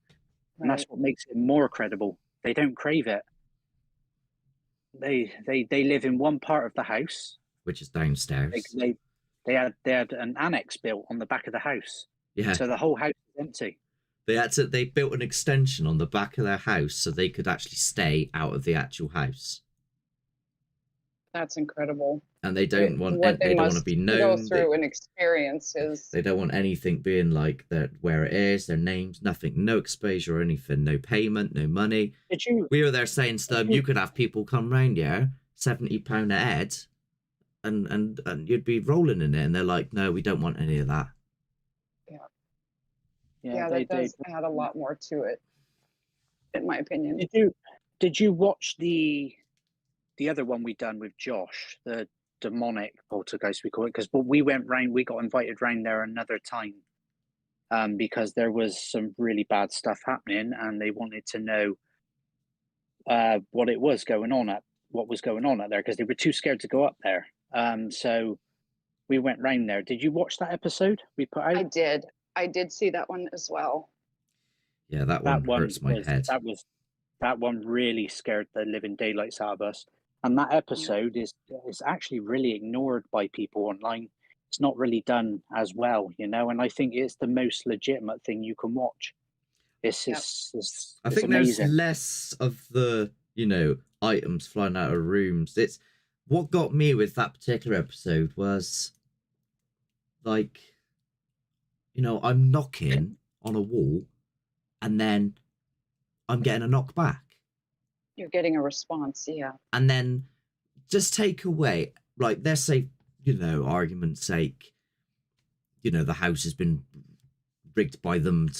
and that's what makes it more credible. They don't crave it. They live in one part of the house, which is downstairs. They had an annex built on the back of the house. Yeah. So the whole house is empty. They built an extension on the back of their house so they could actually stay out of the actual house. That's incredible. And they don't want to be known. Go through and experiences. They don't want anything being like where it is, their names, nothing, no exposure or anything, no payment, no money. We were there saying to them, you could have people come round here, £70 a head, and you'd be rolling in it, and they're like, no, we don't want any of that. Yeah, that does add a lot more to it, in my opinion. Did you watch the other one we done with Josh, the demonic poltergeist, we call it? Because we went round, we got invited round there another time, because there was some really bad stuff happening, and they wanted to know what was going on out there, because they were too scared to go up there. So we went round there. Did you watch that episode we put out? I did see that one as well. Yeah, that one hurts my head. That one really scared the living daylights out of us. And that episode is actually really ignored by people online. It's not really done as well, and I think it's the most legitimate thing you can watch. I think amazing. There's less of the, items flying out of rooms. It's what got me with that particular episode was like, I'm knocking on a wall and then I'm getting a knock back. You're getting a response, yeah. And then just take away, like, let's say, argument's sake, the house has been rigged by them.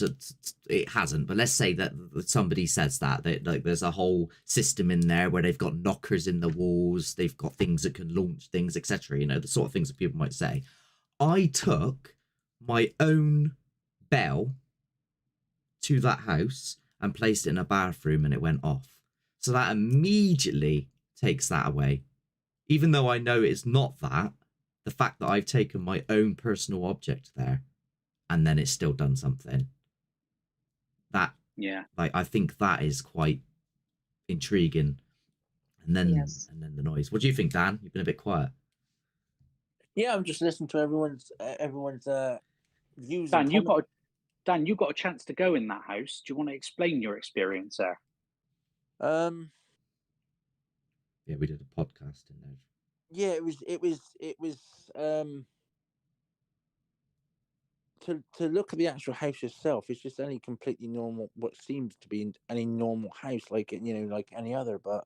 It hasn't, but let's say that somebody says that like there's a whole system in there where they've got knockers in the walls, they've got things that can launch things, etc. The sort of things that people might say. I took my own bell to that house and placed it in a bathroom and it went off. So that immediately takes that away. Even though I know it's not that, the fact that I've taken my own personal object there and then it's still done something. That, I think that is quite intriguing. And then, and then the noise. What do you think, Dan? You've been a bit quiet. Yeah, I'm just listening to everyone's views. Dan, you got a chance to go in that house. Do you want to explain your experience there? Yeah, we did a podcast in there. Yeah, it was to look at the actual house itself. It's just any completely normal, what seems to be any normal house, like like any other. But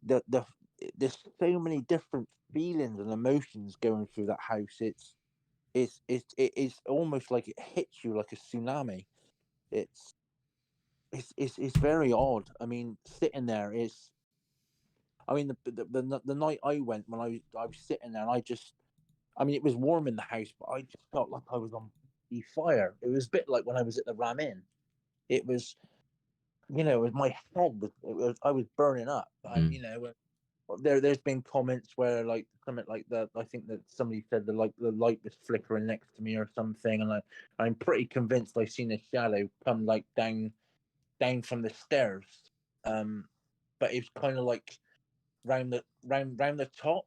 there's so many different feelings and emotions going through that house. It's almost like it hits you like a tsunami. It's very odd. I mean, sitting there is. I mean, the night I went, when I was sitting there, and it was warm in the house, but I just felt like I was on fire. It was a bit like when I was at the Ram Inn. It was, my head I was burning up. And, there's been comments where something like that. I think that somebody said the light was flickering next to me or something, and I'm pretty convinced I've seen a shadow come down from the stairs. But it's kind of like round the top,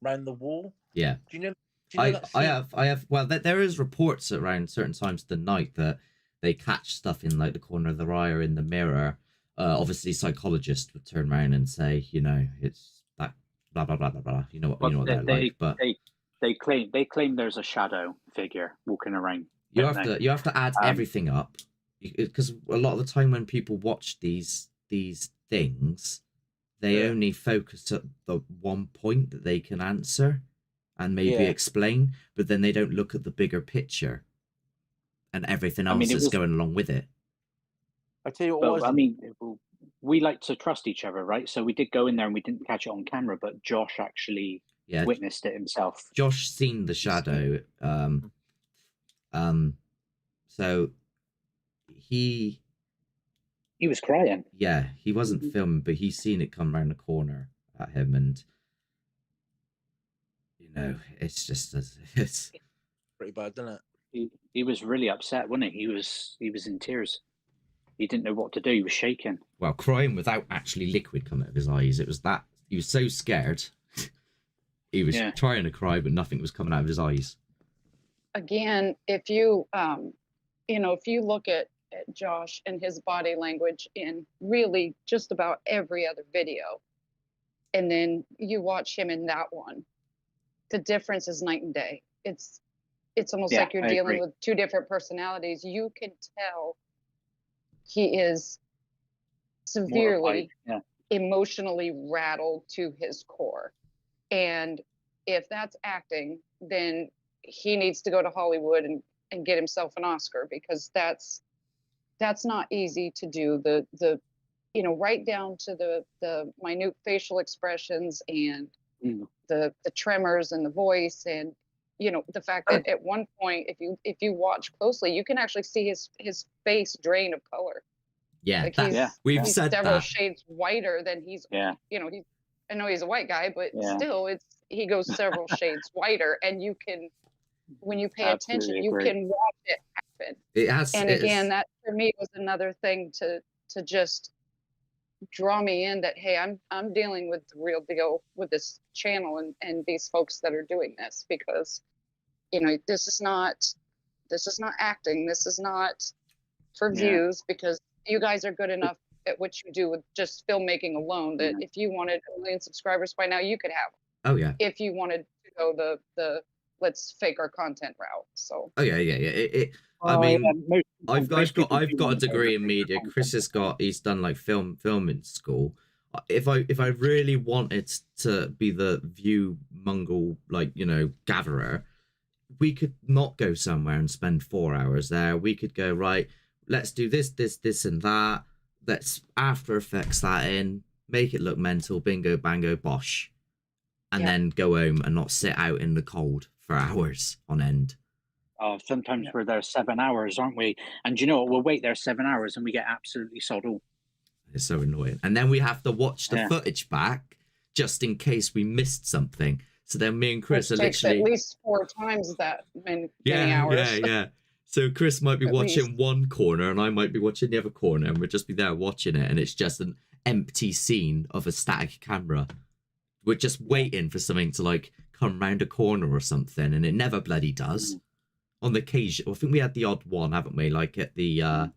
round the wall. Yeah. Do you know I have. Well, there is reports around certain times of the night that they catch stuff in like the corner of their eye or in the mirror. Obviously, psychologists would turn around and say, it's that blah blah blah blah blah. You know what they're like. But they claim there's a shadow figure walking around. You have to add everything up, because a lot of the time when people watch these things, they only focus at the one point that they can answer and maybe explain, but then they don't look at the bigger picture and everything else that's going along with it. I tell you what, we like to trust each other, right? So we did go in there and we didn't catch it on camera, but Josh actually witnessed it himself. Josh seen the shadow. So he was crying. Yeah, he wasn't filming, but he's seen it come around the corner at him, and it's just it's pretty bad, isn't it? He was really upset, wasn't he? He was in tears. He didn't know what to do. He was shaking. Well, crying without actually liquid coming out of his eyes. It was that he was so scared. He was trying to cry, but nothing was coming out of his eyes. Again, if you if you look at Josh and his body language in really just about every other video, and then you watch him in that one, the difference is night and day. It's almost like you're dealing with two different personalities. You can tell he is severely emotionally rattled to his core. And if that's acting, then he needs to go to Hollywood and get himself an Oscar, because that's not easy to do. The right down to the minute facial expressions and the tremors in the voice, and the fact that at one point, if you watch closely, you can actually see his face drain of color. Yeah, Like we've he's said several that. shades whiter than he's. Yeah. You know, I know he's a white guy, but Yeah. still, he goes several shades whiter, and you can, when you pay attention, you can watch it happen. And again, that for me was another thing to just draw me in that, hey, I'm dealing with the real deal with this channel and these folks that are doing this, because this is not acting, this is not for views, because you guys are good enough at what you do with just filmmaking alone that if you wanted 1 million subscribers by now, you could have them. Oh yeah, if you wanted to go the let's fake our content route. So oh yeah. I mean, I've got a degree in media. Chris he's done like film in school. If I really wanted to be the view mongrel, like, gatherer, we could not go somewhere and spend 4 hours there. We could go, right, let's do this and that. Let's After Effects that in, make it look mental, bingo bango bosh, and then go home and not sit out in the cold for hours on end. Oh, sometimes we're there 7 hours, aren't we? And you know what? We'll wait there 7 hours and we get absolutely sod all. It's so annoying. And then we have to watch the footage back just in case we missed something. So then me and Chris Which are takes literally at least 4 times that many hours. Yeah. So Chris might be watching one corner and I might be watching the other corner, and we'll just be there watching it, and it's just an empty scene of a static camera. We're just waiting for something to like come round a corner or something, and it never bloody does. On the occasion, I think we had the odd one, haven't we? Like at the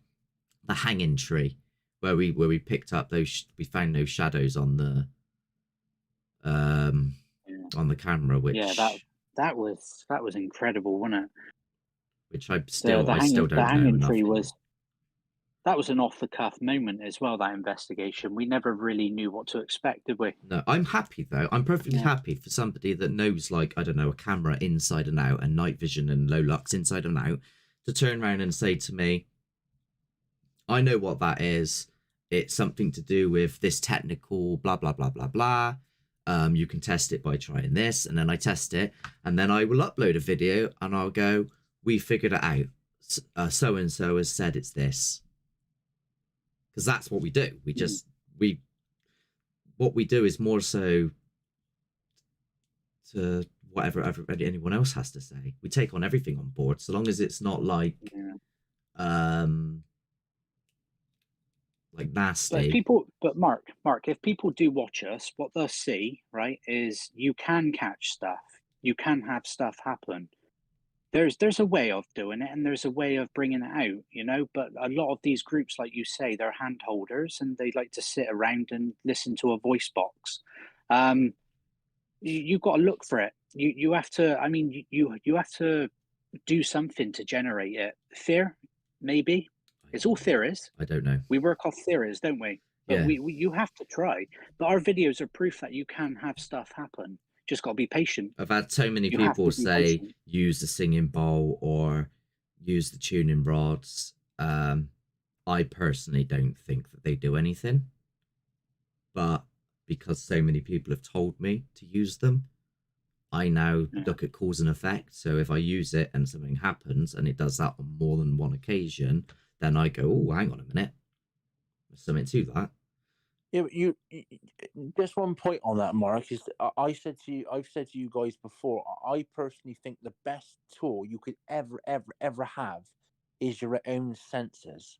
hanging tree, where we picked up we found those shadows on the camera, which that was incredible, wasn't it? Which I still don't know. The hanging tree that was an off the cuff moment as well. That investigation, we never really knew what to expect, did we? No, I'm happy though. I'm perfectly happy for somebody that knows, like, I don't know, a camera inside and out and night vision and low lux inside and out, to turn around and say to me, I know what that is. It's something to do with this technical blah blah blah blah blah. You can test it by trying this, and then I test it, and then I will upload a video and I'll go, we figured it out. So and so has said it's this. Because that's what we do. What we do is more so to whatever anyone else has to say. We take on everything on board, so long as it's not like nasty. But Mark, if people do watch us, what they'll see, right, is you can catch stuff. You can have stuff happen. There's a way of doing it, and there's a way of bringing it out, but a lot of these groups, like you say, they're hand holders and they like to sit around and listen to a voice box. You've got to look for it. You have to, you have to do something to generate it. Fear, maybe. It's all theories. I don't know. We work off theories, don't we? But you have to try. But our videos are proof that you can have stuff happen. Just got to be patient. I've had so many people say use the singing bowl or use the tuning rods. I personally don't think that they do anything, but because so many people have told me to use them, I now look at cause and effect. So if I use it and something happens, and it does that on more than one occasion, then I go, oh, hang on a minute, there's something to that. Yeah, but you just one point on that, Mark, is I've said to you guys before, I personally think the best tool you could ever have is your own senses.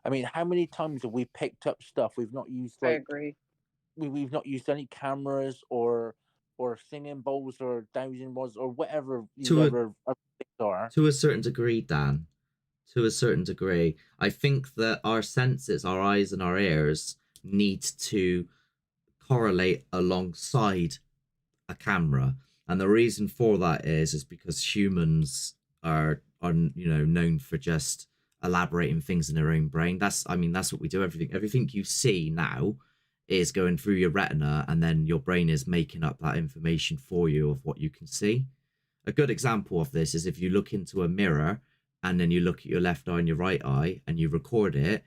I mean, how many times have we picked up stuff we've not used? I agree. We've not used any cameras or singing bowls or dowsing rods or whatever things are. To a certain degree, Dan. To a certain degree, I think that our senses, our eyes and our ears, need to correlate alongside a camera, and the reason for that is because humans are known for just elaborating things in their own brain. That's what we do. Everything you see now is going through your retina, and then your brain is making up that information for you of what you can see. A good example of this is if you look into a mirror and then you look at your left eye and your right eye and you record it,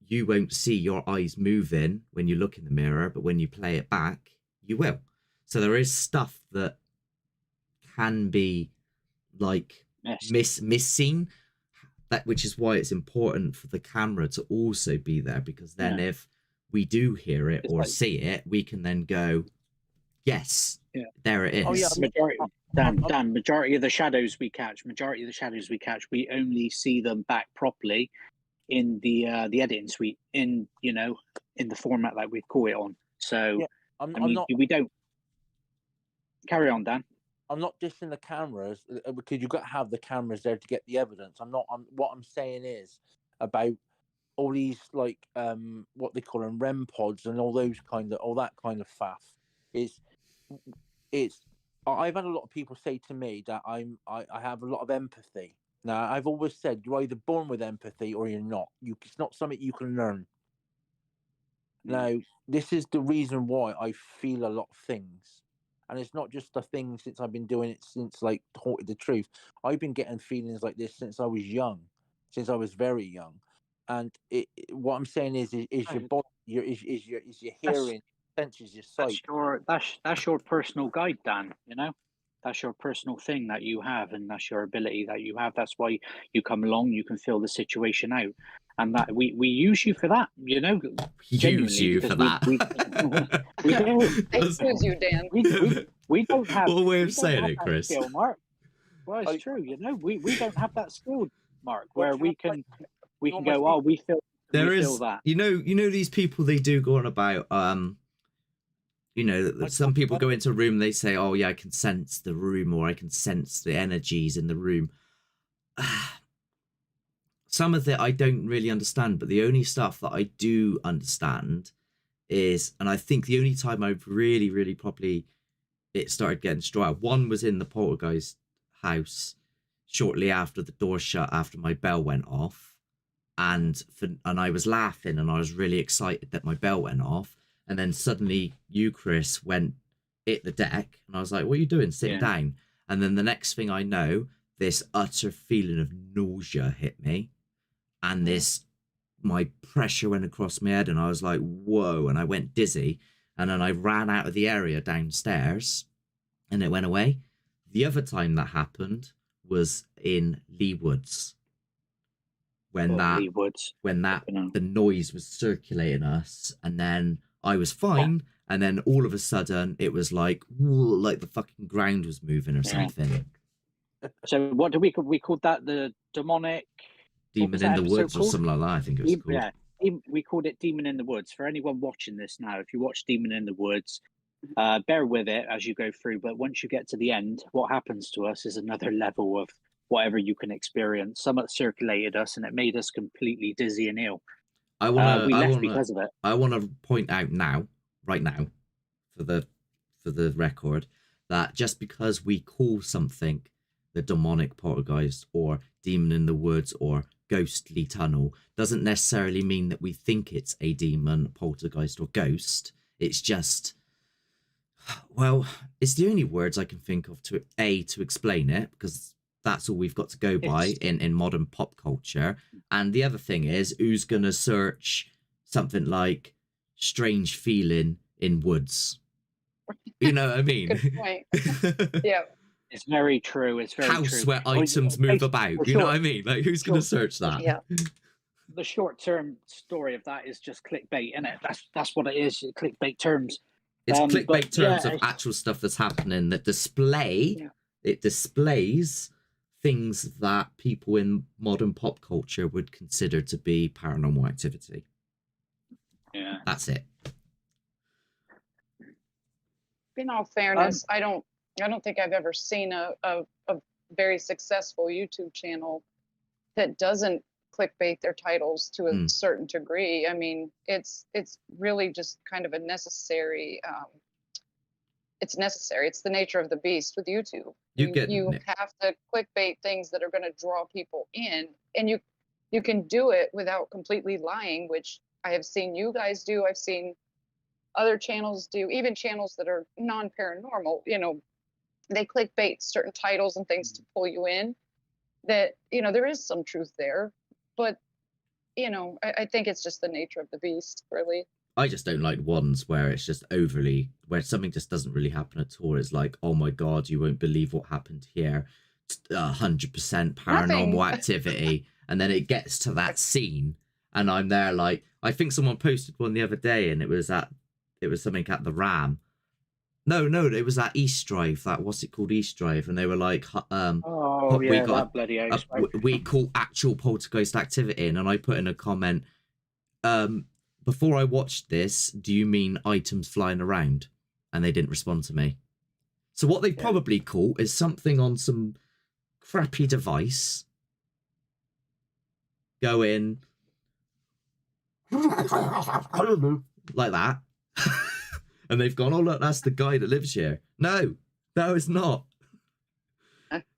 you won't see your eyes moving when you look in the mirror, but when you play it back, you will. So there is stuff that can be like missing. which is why it's important for the camera to also be there, because then if we do hear it or see it, we can then go, yes, there it is. Oh yeah, majority of the shadows we catch, we only see them back properly in the editing suite, in the format that we call it on. So we don't carry on, Dan. I'm not dissing the cameras, because you've got to have the cameras there to get the evidence. What I'm saying is about all these, like, what they call them, REM pods and all that kind of faff. I've had a lot of people say to me that I have a lot of empathy. Now, I've always said you're either born with empathy or you're not. It's not something you can learn. Now, this is the reason why I feel a lot of things. And it's not just a thing since I've been doing it since, like, Haunted the Truth. I've been getting feelings like this since I was young, since I was very young. And what I'm saying is your body, your hearing, senses, your sight. That's your personal guide, Dan. That's your personal thing that you have, and that's your ability that you have. That's why you come along. You can feel the situation out, and that we use you for that. Use you for that. We do. Excuse you, Dan. We don't have. What a way of saying it, Chris. Skill, Mark. Well, it's true. We don't have that skill, Mark, where we can go. Oh, we feel. There is. Feel that. You know these people, they do go on about some people go into a room, they say, oh yeah, I can sense the room, or I can sense the energies in the room. Some of it I don't really understand, but the only stuff that I do understand is, and I think the only time I've really, really properly it started getting strong, one was in the poltergeist house shortly after the door shut, after my bell went off, and I was laughing and I was really excited that my bell went off. And then suddenly you, Chris, hit the deck. And I was like, what are you doing? Sit down. And then the next thing I know, this utter feeling of nausea hit me. And my pressure went across my head. And I was like, whoa. And I went dizzy. And then I ran out of the area downstairs. And it went away. The other time that happened was in Lee Woods. When the noise was circulating us. And then I was fine, and then all of a sudden it was like the fucking ground was moving or something. So what do we called that? The demonic demon in the woods or something like that, I think it was called. Yeah, we called it Demon in the Woods. For anyone watching this now, if you watch Demon in the Woods, bear with it as you go through. But once you get to the end, what happens to us is another level of whatever you can experience. Something circulated us, and it made us completely dizzy and ill. We left because of it. I want to point out right now, for the record, that just because we call something the demonic poltergeist or demon in the woods or ghostly tunnel doesn't necessarily mean that we think it's a demon, poltergeist, or ghost. It's just, well, it's the only words I can think of to explain it, because that's all we've got to go by in modern pop culture. And the other thing is, who's going to search something like strange feeling in woods? You know what I mean? Good point. Yeah. It's very true. It's very House true. where items move about. You know what I mean? Like, who's going to search that? Yeah. The short-term story of that is just clickbait, isn't it? That's what it is. Clickbait terms. It's clickbait terms of actual stuff that's happening that it displays things that people in modern pop culture would consider to be paranormal activity. Yeah, that's it. In all fairness, I don't think I've ever seen a very successful YouTube channel that doesn't clickbait their titles to a certain degree. I mean, it's really just kind of a necessary. It's necessary. It's the nature of the beast with YouTube. You have to clickbait things that are going to draw people in, and you can do it without completely lying, which I have seen you guys do. I've seen other channels do, even channels that are non-paranormal. They clickbait certain titles and things to pull you in. That there is some truth there, but I think it's just the nature of the beast, really. I just don't like ones where it's just overly, where something just doesn't really happen at all. It's like, oh my God, you won't believe what happened here. 100% paranormal activity. and then it gets to that scene, and I'm there like, I think someone posted one the other day, and it was something at the Ram. No, it was that East Drive. That what's it called, East Drive, and they were like, we got that bloody house. We call actual poltergeist activity in, and I put in a comment, before I watched this, do you mean items flying around? And they didn't respond to me. So what they probably caught is something on some crappy device going like that. And they've gone, oh, look, that's the guy that lives here. No, it's not.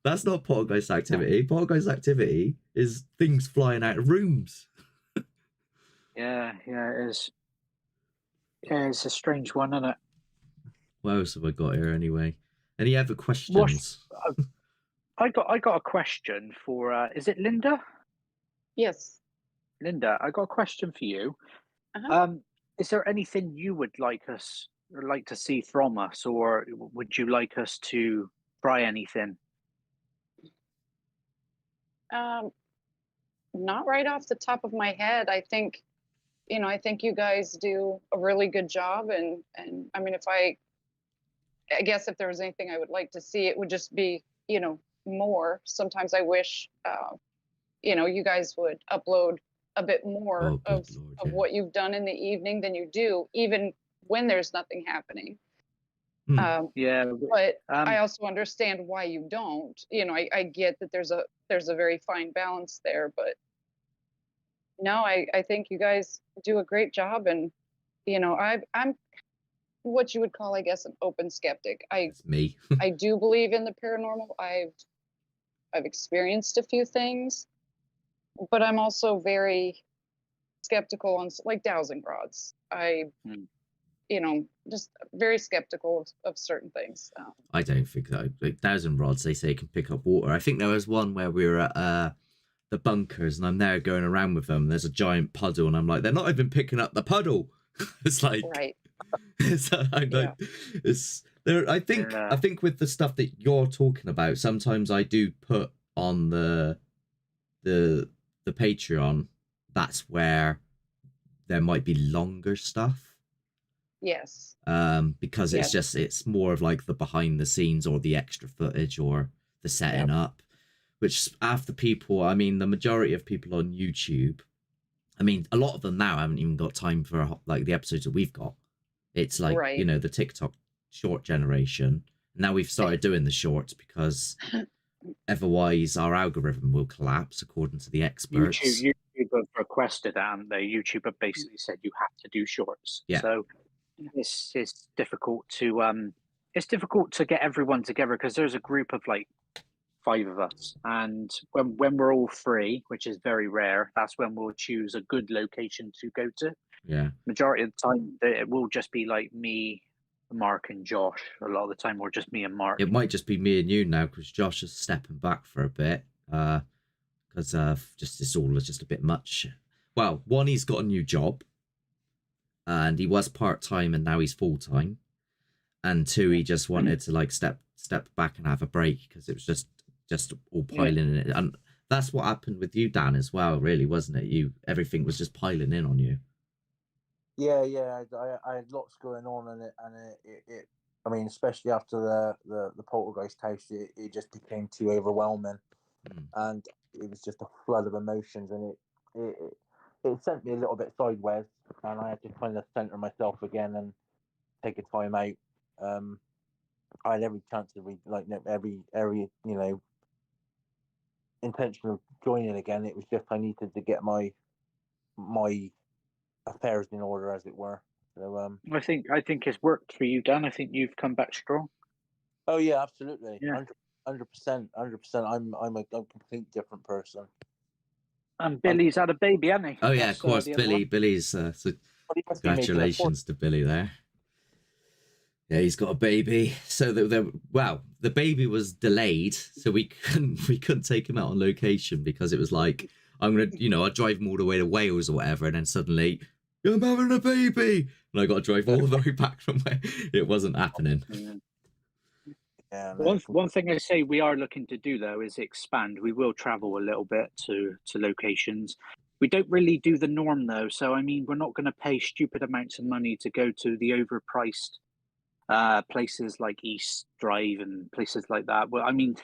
That's not poltergeist activity. Poltergeist activity is things flying out of rooms. Yeah, it is. Yeah, it's a strange one, isn't it? What else have I got here anyway? Any other questions? I got a question for, is it Linda? Yes. Linda, I got a question for you. Is there anything you would like to see from us, or would you like us to try anything? Not right off the top of my head. I think you guys do a really good job, and I mean, I guess if there was anything I would like to see, it would just be, more. Sometimes I wish, you guys would upload a bit more of what you've done in the evening than you do, even when there's nothing happening. But I also understand why you don't. I get that there's a very fine balance there, but no, I think you guys do a great job, and I'm what you would call, I guess, an open skeptic. That's me. I do believe in the paranormal. I've experienced a few things, but I'm also very skeptical on like dowsing rods. Just very skeptical of certain things. I don't think that. Like dowsing rods, they say can pick up water. I think there was one where we were at the bunkers, and I'm there going around with them. There's a giant puddle, and I'm like, they're not even picking up the puddle. It's like, right. I think with the stuff that you're talking about, sometimes I do put on the Patreon. That's where there might be longer stuff. Yes. Because it's more of like the behind the scenes or the extra footage or the setting up, which after people, I mean, the majority of people on YouTube, I mean, a lot of them now haven't even got time for like the episodes that we've got. It's like, the TikTok short generation. Now we've started doing the shorts because otherwise our algorithm will collapse, according to the experts. YouTube have requested that, and YouTube have basically said you have to do shorts. Yeah. So it's difficult to get everyone together, because there's a group of like 5 of us, and when we're all free, which is very rare, that's when we'll choose a good location to go to. Yeah. Majority of the time, it will just be like me, Mark, and Josh. A lot of the time, or just me and Mark. It might just be me and you now, because Josh is stepping back for a bit. Because it's all just a bit much. Well, one, he's got a new job, and he was part-time, and now he's full-time. And 2, he just wanted to like step back and have a break, because it was just all piling in it. And that's what happened with you, Dan, as well, really, wasn't it? Everything was just piling in on you. Yeah, I had lots going on, and it I mean, especially after the poltergeist house, it just became too overwhelming, and it was just a flood of emotions, and it sent me a little bit sideways, and I had to kind of center myself again and take a time out. I had every chance to read, like, every intention of joining again. It was just I needed to get my affairs in order, as it were. So I think it's worked for you, Dan. I think you've come back strong. Oh yeah, absolutely. 100%. I'm a complete different person. And Billy's had a baby, hasn't he? Oh yeah, of course. Billy's so congratulations to Billy there. Yeah, he's got a baby. So the baby was delayed, so we couldn't take him out on location, because it was like, I'm gonna, I'd drive him all the way to Wales or whatever, and then suddenly, I'm having a baby, and I got to drive all the way back from where it wasn't happening. Yeah, no. One thing I say we are looking to do though is expand. We will travel a little bit to locations. We don't really do the norm though, so I mean we're not going to pay stupid amounts of money to go to the overpriced places like East Drive and places like that. Well, I mean,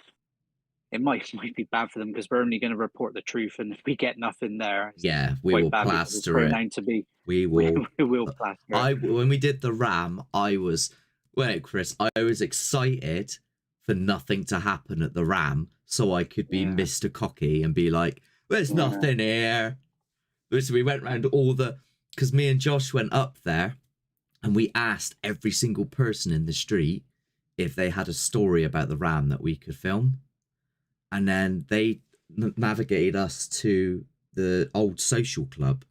it might be bad for them because we're only going to report the truth, and if we get nothing there, yeah, we will plaster it. We will. We will plaster it. When we did the Ram, I was excited for nothing to happen at the Ram, so I could be Mr. Cocky and be like, "There's nothing here." So we went around because me and Josh went up there, and we asked every single person in the street if they had a story about the Ram that we could film. And then they navigated us to the old social club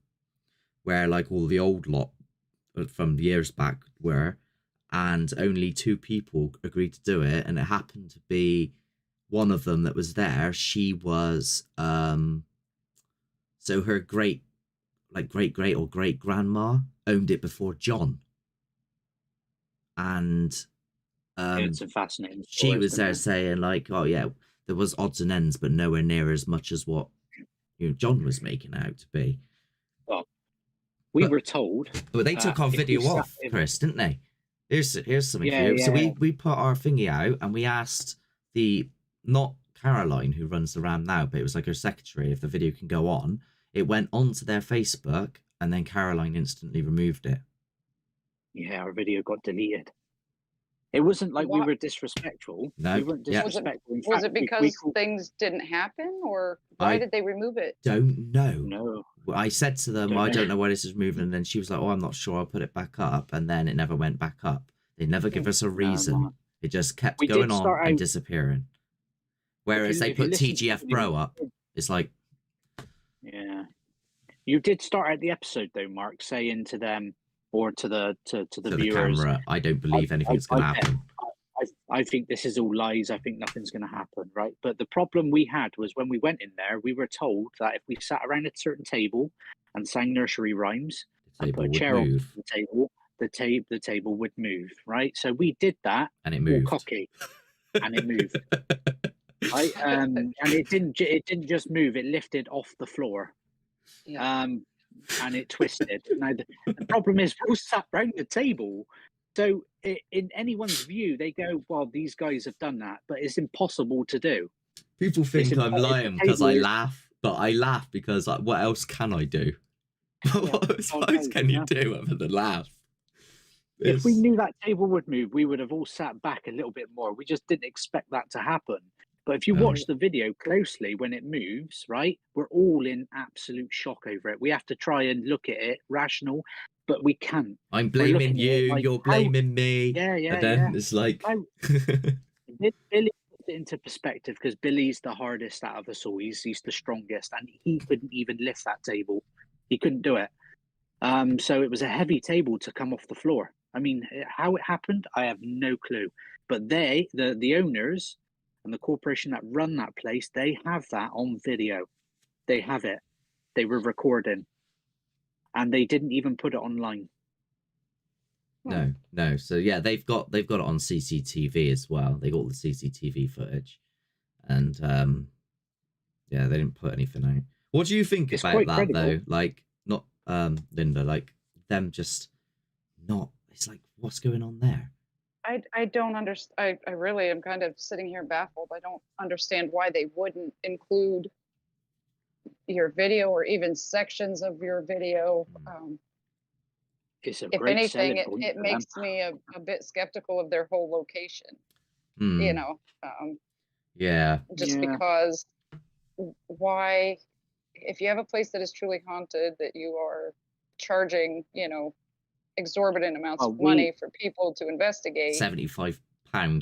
where like all the old lot from years back were, and only 2 people agreed to do it. And it happened to be one of them that was there. She was, so her great or great grandma owned it before John. And it's a fascinating story. She was there saying like, oh yeah, there was odds and ends, but nowhere near as much as what John was making out to be. Well, we were told, but they took our video off, Chris, didn't they? Here's something for you. Yeah. So we put our thingy out, and we asked not Caroline who runs the Ram now, but it was like her secretary, if the video can go on. It went onto their Facebook, and then Caroline instantly removed it. Yeah, our video got deleted. It wasn't like we were disrespectful. No, we weren't disrespectful. Was it because things didn't happen, or why did they remove it? Don't know. No. I said to them, I don't know why this is moving, and then she was like, "Oh, I'm not sure. I'll put it back up," and then it never went back up. They never give us a reason. It just kept going on and disappearing. Whereas they put TGF Bro up, it's like, yeah. You did start at the episode though, Mark, saying to them or to the viewers, camera, I don't believe anything's going to happen. I think this is all lies. I think nothing's going to happen, right? But the problem we had was when we went in there, we were told that if we sat around a certain table and sang nursery rhymes and put a chair on the table, the table would move, right? So we did that, and it moved. All cocky, and it moved, right? And it didn't just move; it lifted off the floor. Yeah. And it twisted. Now the problem is we all sat round the table, so in anyone's view, they go, "Well, these guys have done that," but it's impossible to do. People think I'm lying because I laugh, but I laugh because what else can I do? What else can you do other than laugh? If we knew that table would move, we would have all sat back a little bit more. We just didn't expect that to happen. But if you watch the video closely, when it moves, right, we're all in absolute shock over it. We have to try and look at it rational, but we can't. I'm blaming you, you're blaming me. Yeah. And then it's like... Billy put it into perspective because Billy's the hardest out of us all. He's the strongest, and he couldn't even lift that table. He couldn't do it. So it was a heavy table to come off the floor. I mean, how it happened, I have no clue. But the owners... and the corporation that run that place, they have that on video. They have it. They were recording. And they didn't even put it online. No. So yeah, they've got it on CCTV as well. They got all the CCTV footage. And yeah, they didn't put anything out. What do you think about that though? Like, not Linda, like them just not, it's like, what's going on there? I don't understand. I really am kind of sitting here baffled. I don't understand why they wouldn't include your video or even sections of your video. If anything, it makes me a bit skeptical of their whole location. You know, because why, if you have a place that is truly haunted, that you are charging, exorbitant amounts of money for people to investigate. £75,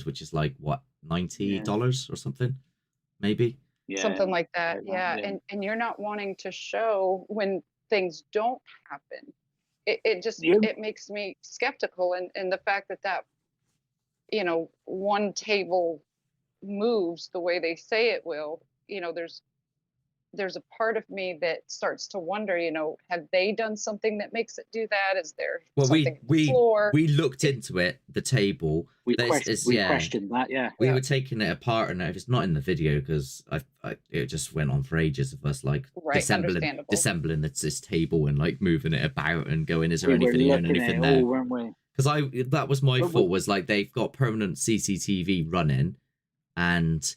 which is like what, $90 or something, maybe. Something like that. And you're not wanting to show when things don't happen. It makes me skeptical, and the fact that one table moves the way they say it will. There's there's a part of me that starts to wonder, have they done something that makes it do that? Is there something on the floor? We looked into it, the table. We questioned that, yeah. We were taking it apart, and if it's not in the video, because it just went on for ages of us like disassembling this table and like moving it about and going, is there anything here and anything there? Because that was my fault, was like they've got permanent CCTV running, and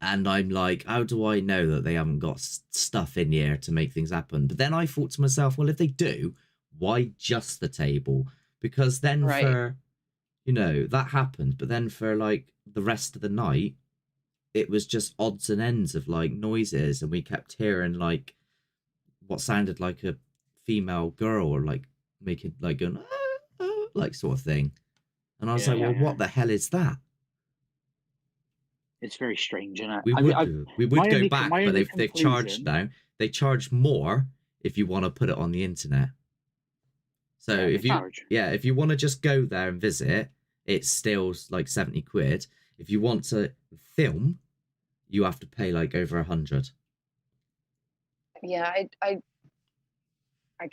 I'm like, how do I know that they haven't got stuff in here to make things happen? But then I thought to myself, well, if they do, why just the table? Because then for, that happened. But then for like the rest of the night, it was just odds and ends of like noises. And we kept hearing like what sounded like a female girl, or like making like going, like sort of thing. And I was like, well, what the hell is that? It's very strange, isn't it? We would go back, but they've charged now. They charge more if you want to put it on the internet. So if you want to just go there and visit, it's still like 70 quid. If you want to film, you have to pay like over 100. Yeah, I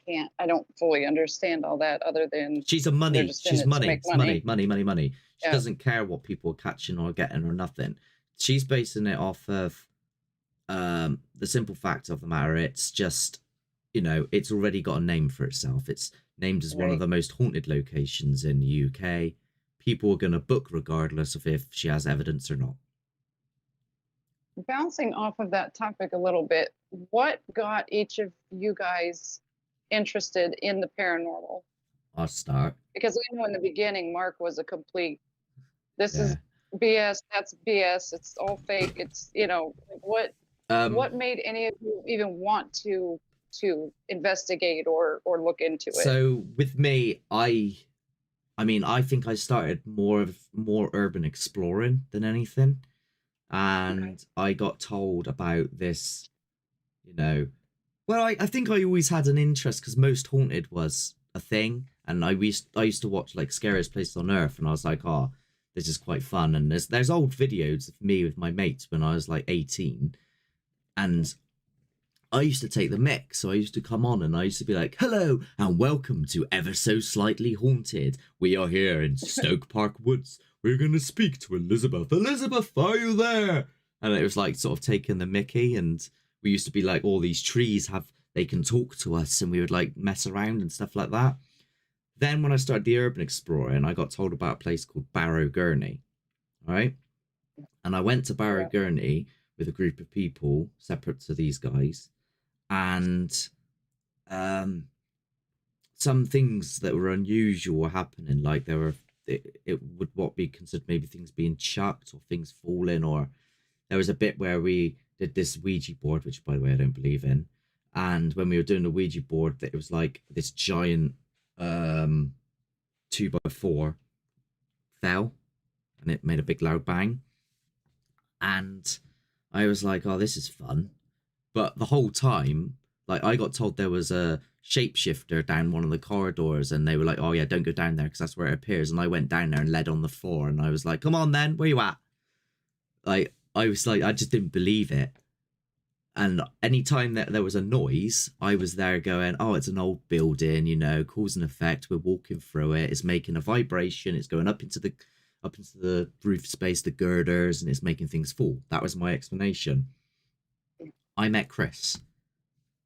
can't. I don't fully understand all that, other than she's money. She doesn't care what people are catching or getting or nothing. She's basing it off of the simple fact of the matter. It's just, it's already got a name for itself. It's named as one of the most haunted locations in the UK. People are going to book regardless of if she has evidence or not. Bouncing off of that topic a little bit, what got each of you guys interested in the paranormal? I'll start. Because I know in the beginning, Mark was a complete, this is BS, that's BS, it's all fake, it's, what made any of you even want to investigate or look into it? So with me, I think I started more urban exploring than anything. And I got told about this, well, I think I always had an interest because Most Haunted was a thing. And I used to watch like Scariest Places on Earth, and I was like, oh, this is quite fun. And there's old videos of me with my mates when I was like 18, and I used to take the mic. So I used to come on and I used to be like, hello and welcome to Ever So Slightly Haunted. We are here in Stoke Park Woods. We're going to speak to Elizabeth. Elizabeth, are you there? And it was like sort of taking the mickey, and we used to be like, all these trees they can talk to us, and we would like mess around and stuff like that. Then when I started the urban exploring, I got told about a place called Barrow Gurney, all right? And I went to Barrow Gurney with a group of people separate to these guys, and some things that were unusual were happening. Like it would what be considered maybe things being chucked or things falling, or there was a bit where we did this Ouija board, which by the way I don't believe in. And when we were doing the Ouija board, it was like this giant 2x4 fell, and it made a big loud bang. And I was like, oh, this is fun. But the whole time, like, I got told there was a shapeshifter down one of the corridors, and they were like, oh yeah, don't go down there because that's where it appears. And I went down there and led on the floor, and I was like, come on then, where you at? Like, I was like, I just didn't believe it. And anytime that there was a noise, I was there going, oh, it's an old building, cause and effect. We're walking through it. It's making a vibration. It's going up into the roof space, the girders, and it's making things fall. That was my explanation. I met Chris,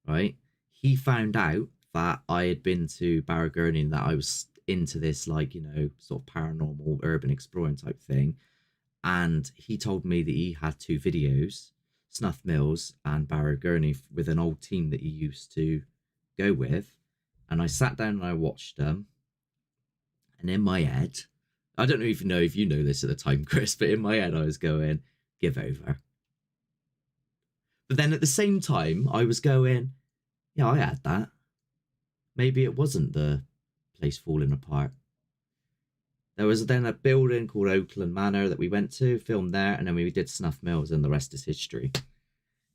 right? He found out that I had been to Barrow Gurney and that I was into this, like, sort of paranormal urban exploring type thing. And he told me that he had 2 videos, Snuff Mills and Barrow Gurney, with an old team that he used to go with. And I sat down and I watched them. And in my head, I don't even know if you know this at the time, Chris, but in my head I was going, give over. But then at the same time, I was going, yeah, I had that. Maybe it wasn't the place falling apart. There was then a building called Oakland Manor that we went to, filmed there, and then we did Snuff Mills, and the rest is history.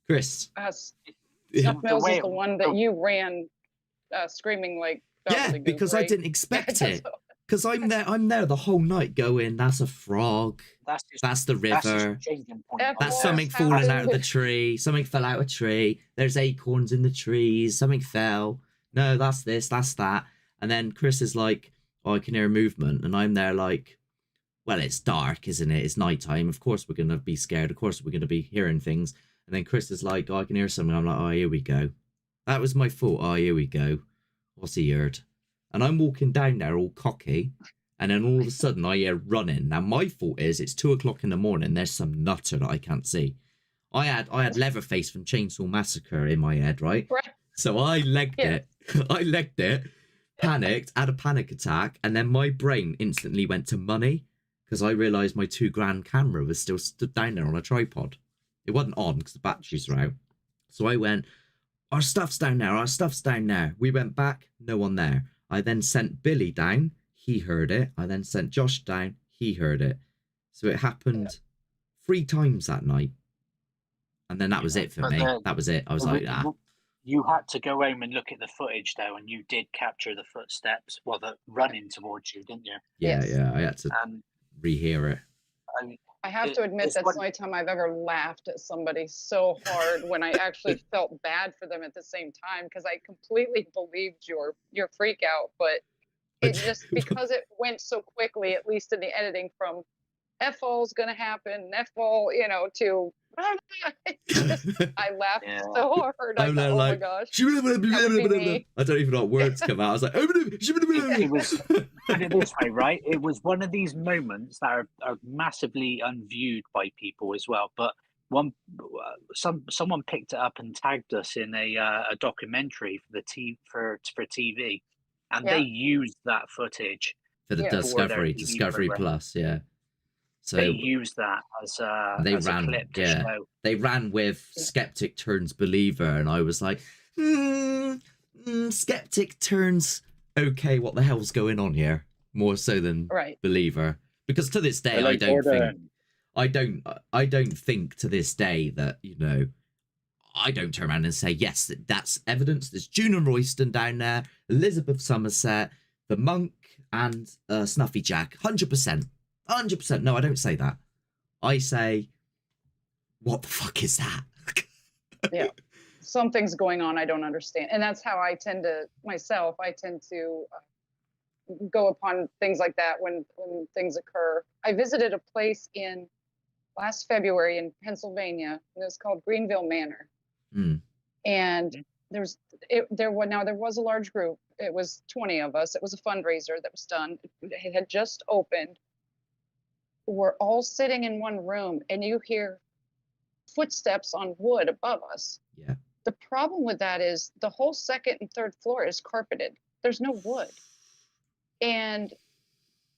Chris. Snuff Mills is the one that you ran screaming like... Yeah, because I didn't expect it. Because I'm there the whole night going, that's a frog. That's the river. That's something falling out of the tree. Something fell out of a tree. There's acorns in the trees. Something fell. No, that's this, that's that. And then Chris is like, oh, I can hear movement. And I'm there like, well, it's dark, isn't it? It's nighttime. Of course we're going to be scared. Of course we're going to be hearing things. And then Chris is like, oh, I can hear something. I'm like, oh, here we go. That was my fault. Oh, here we go. What's he heard? And I'm walking down there all cocky. And then all of a sudden I hear running. Now my fault is it's 2 o'clock in the morning. There's some nutter that I can't see. I had Leatherface from Chainsaw Massacre in my head, right? So I legged it. I legged it, panicked, had a panic attack. And then my brain instantly went to money. Because I realised my £2,000 camera was still stood down there on a tripod. It wasn't on because the batteries were out. So I went, our stuff's down there, our stuff's down there. We went back, no one there. I then sent Billy down, he heard it. I then sent Josh down, he heard it. So it happened 3 times that night. And then that was it for me. That was it. I was like, ah. You had to go home and look at the footage, though, and you did capture the footsteps, well, the running towards you, didn't you? Yeah, yeah, I had to rehear it. I have to admit that's the only time I've ever laughed at somebody so hard when I actually felt bad for them at the same time, because I completely believed your freak out, but it just, because it went so quickly, at least in the editing, from F-all's gonna happen, F-all, to I laughed so hard. I thought, oh my gosh. I don't even know what words come out. I was like, it was, put it this way, right? It was one of these moments that are massively unviewed by people as well. But someone picked it up and tagged us in a documentary for the for TV, and they used that footage for the Discovery Plus, yeah. So they used that as a clip to show. They ran with skeptic turns believer, and I was like, skeptic turns okay, what the hell's going on here? More so than believer, because to this day I don't think to this day that I don't turn around and say yes, that's evidence. There's June and Royston down there, Elizabeth Somerset, the monk, and Snuffy Jack, 100%. 100%. No, I don't say that. I say, what the fuck is that? Yeah. Something's going on I don't understand. And that's how I tend to go upon things like that when things occur. I visited a place in last February in Pennsylvania, and it was called Greenville Manor. And there was a large group. It was 20 of us. It was a fundraiser that was done. It had just opened. We're all sitting in one room, and you hear footsteps on wood above us. Yeah. The problem with that is the whole 2nd and 3rd floor is carpeted. There's no wood. And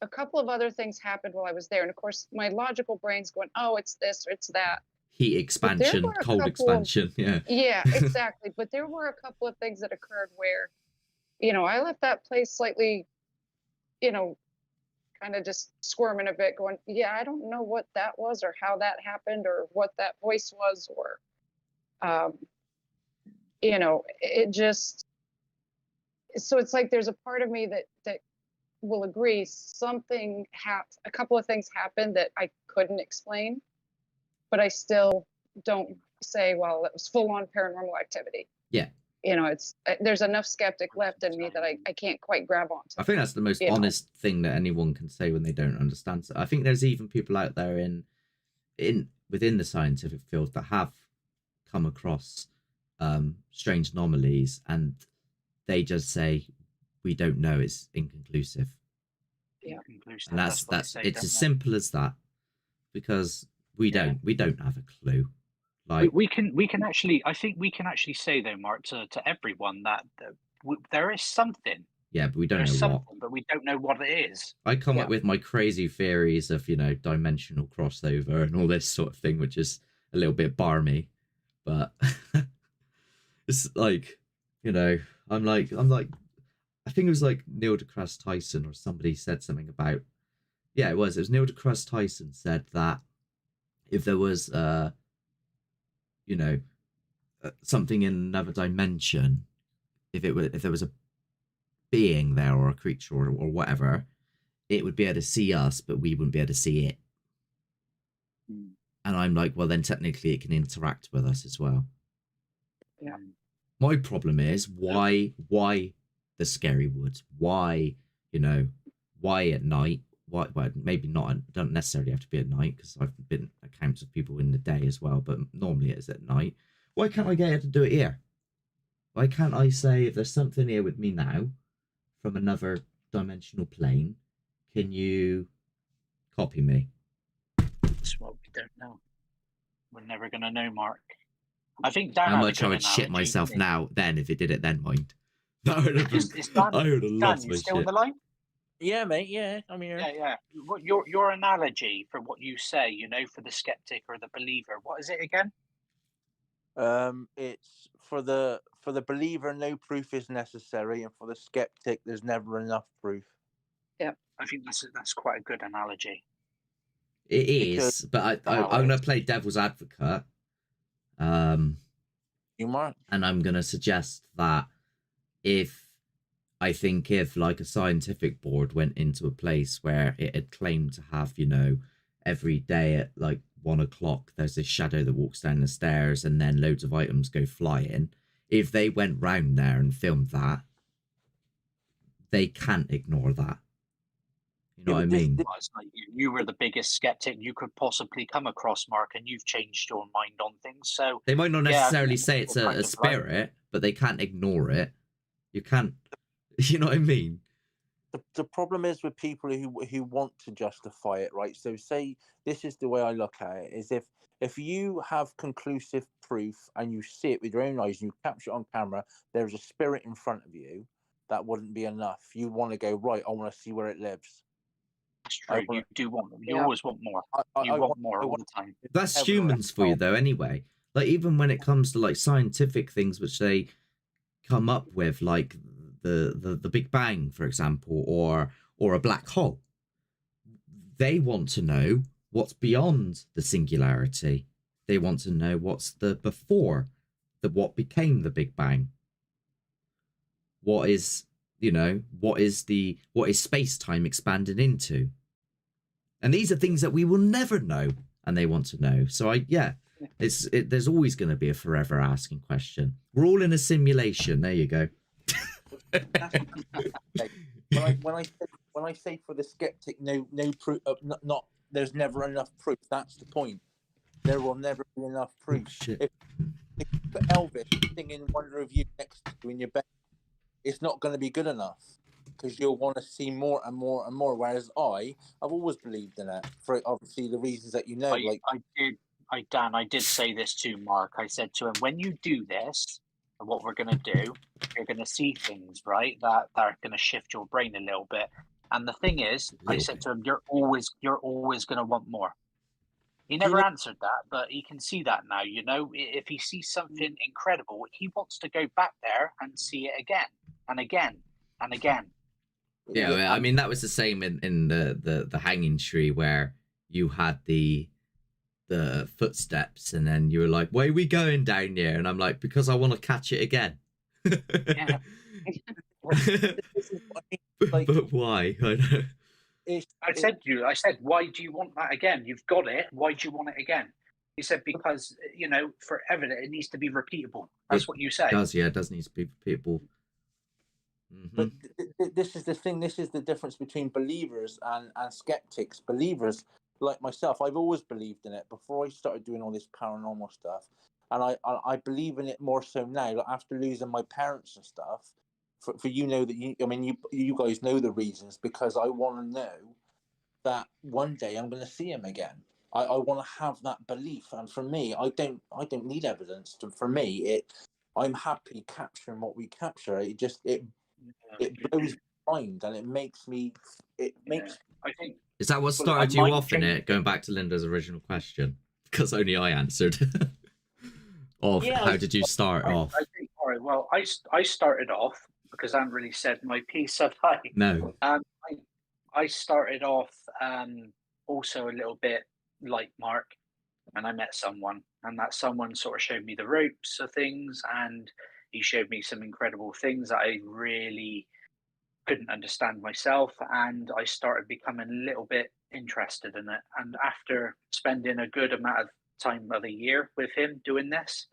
a couple of other things happened while I was there. And of course, my logical brain's going, oh, it's this or it's that. Heat expansion, cold expansion. Yeah. Yeah, exactly. But there were a couple of things that occurred where, I left that place slightly, kind of just squirming a bit, going, yeah, I don't know what that was or how that happened or what that voice was, or, it just, so it's like there's a part of me that will agree a couple of things happened that I couldn't explain, but I still don't say, well, it was full on paranormal activity. Yeah. There's enough skeptic left in me that I can't quite grab onto. I think that's the most honest thing that anyone can say when they don't understand. So I think there's even people out there within the scientific field that have come across strange anomalies, and they just say, we don't know, it's inconclusive. Yeah. And that's it's as simple as that, because we don't have a clue. Like, we can actually, I think we can actually say though, Mark, to everyone that there is something. Yeah, but we don't know what. But we don't know what it is. I come up with my crazy theories of dimensional crossover and all this sort of thing, which is a little bit barmy, but it's like I'm like I think it was like Neil deGrasse Tyson or somebody said something about it was Neil deGrasse Tyson said that if there was something in another dimension, if there was a being there or a creature or whatever, it would be able to see us, but we wouldn't be able to see it. And I'm like, well, then technically it can interact with us as well. Yeah. My problem is why the scary woods? Why, why at night? Why? Well, maybe not. Don't necessarily have to be at night, because I've been accounts of people in the day as well. But normally it is at night. Why can't I get her to do it here? Why can't I say, if there's something here with me now from another dimensional plane, can you copy me? That's what we don't know. We're never going to know, Mark. I think Dan How much I would shit myself now then if it did it then, mind. That would have been, I would have lost my still shit. on the line? Yeah, mate. Yeah, I'm here. Yeah. What your analogy for what you say, for the skeptic or the believer? What is it again? It's for the believer, no proof is necessary, and for the skeptic, there's never enough proof. Yeah, I think that's quite a good analogy. It is, but I'm going to play devil's advocate. You might. And I'm going to suggest that if like a scientific board went into a place where it had claimed to have, every day at like 1 o'clock, there's this shadow that walks down the stairs and then loads of items go flying. If they went round there and filmed that, they can't ignore that. You know what I mean? It's like you were the biggest skeptic you could possibly come across, Mark, and you've changed your mind on things. So they might not necessarily say it's a spirit, but they can't ignore it. You can't. You know what I mean? The problem is with people who want to justify it, right? So say, this is the way I look at it, is if you have conclusive proof and you see it with your own eyes and you capture it on camera, there's a spirit in front of you, that wouldn't be enough. You want to go, right, I want to see where it lives. That's true. You always want more. You want more all the time. That's humans for you, though, anyway. Like, even when it comes to like scientific things which they come up with, like the Big Bang, for example, or a black hole, they want to know what's beyond the singularity. They want to know what's the before what became the Big Bang. What is space-time expanded into? And these are things that we will never know, and they want to know. So there's always going to be a forever asking question. We're all in a simulation. There you go. When I say for the skeptic, no proof, not there's never enough proof. That's the point. There will never be enough proof. Oh, if you put Elvis singing "Wonder of You" next to you in your bed, it's not going to be good enough, because you'll want to see more and more and more. Whereas I've always believed in it, for obviously the reasons that you know. Dan, I did say this to Mark. I said to him, when you do this, and what we're going to do, you're going to see things, right, that are going to shift your brain a little bit. And the thing is, I said to him, you're always going to want more. He never answered that, but he can see that now. If he sees something incredible, he wants to go back there and see it again and again and again. Yeah, I mean, that was the same in the hanging tree, where you had the footsteps, and then you were like, why are we going down here? And I'm like, because I want to catch it again. Yeah. But why? I know. I said, why do you want that again? You've got it. Why do you want it again? He said, because, for evidence, it needs to be repeatable. That's what you say. It does need to be repeatable. But this is the thing. This is the difference between believers and skeptics. Believers, like myself, I've always believed in it before I started doing all this paranormal stuff, and I believe in it more so now. Like, after losing my parents and stuff, for that you guys know the reasons, because I want to know that one day I'm going to see him again. I want to have that belief, and for me, I don't need evidence. For me, I'm happy capturing what we capture. It blows my mind, and it makes me. I think. Is that what started you off in it? Going back to Linda's original question, because only I answered. How did you start off? I think. All right. Well, I started off because I haven't really said my piece, have I? No. I started off also a little bit like Mark, and I met someone, and that someone sort of showed me the ropes of things, and he showed me some incredible things that I really couldn't understand myself, and I started becoming a little bit interested in it. And after spending a good amount of time of the year with him doing this,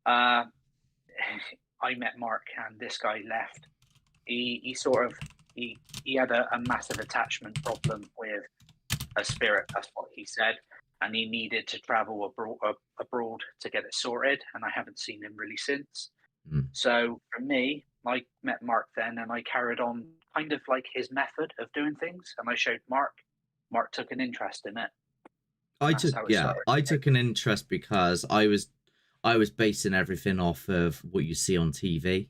I met Mark, and this guy left. He had a massive attachment problem with a spirit. That's what he said, and he needed to travel abroad to get it sorted. And I haven't seen him really since. So for me, I met Mark then, and I carried on kind of like his method of doing things, and I showed Mark. Mark took an interest in it. I took an interest because I was basing everything off of what you see on TV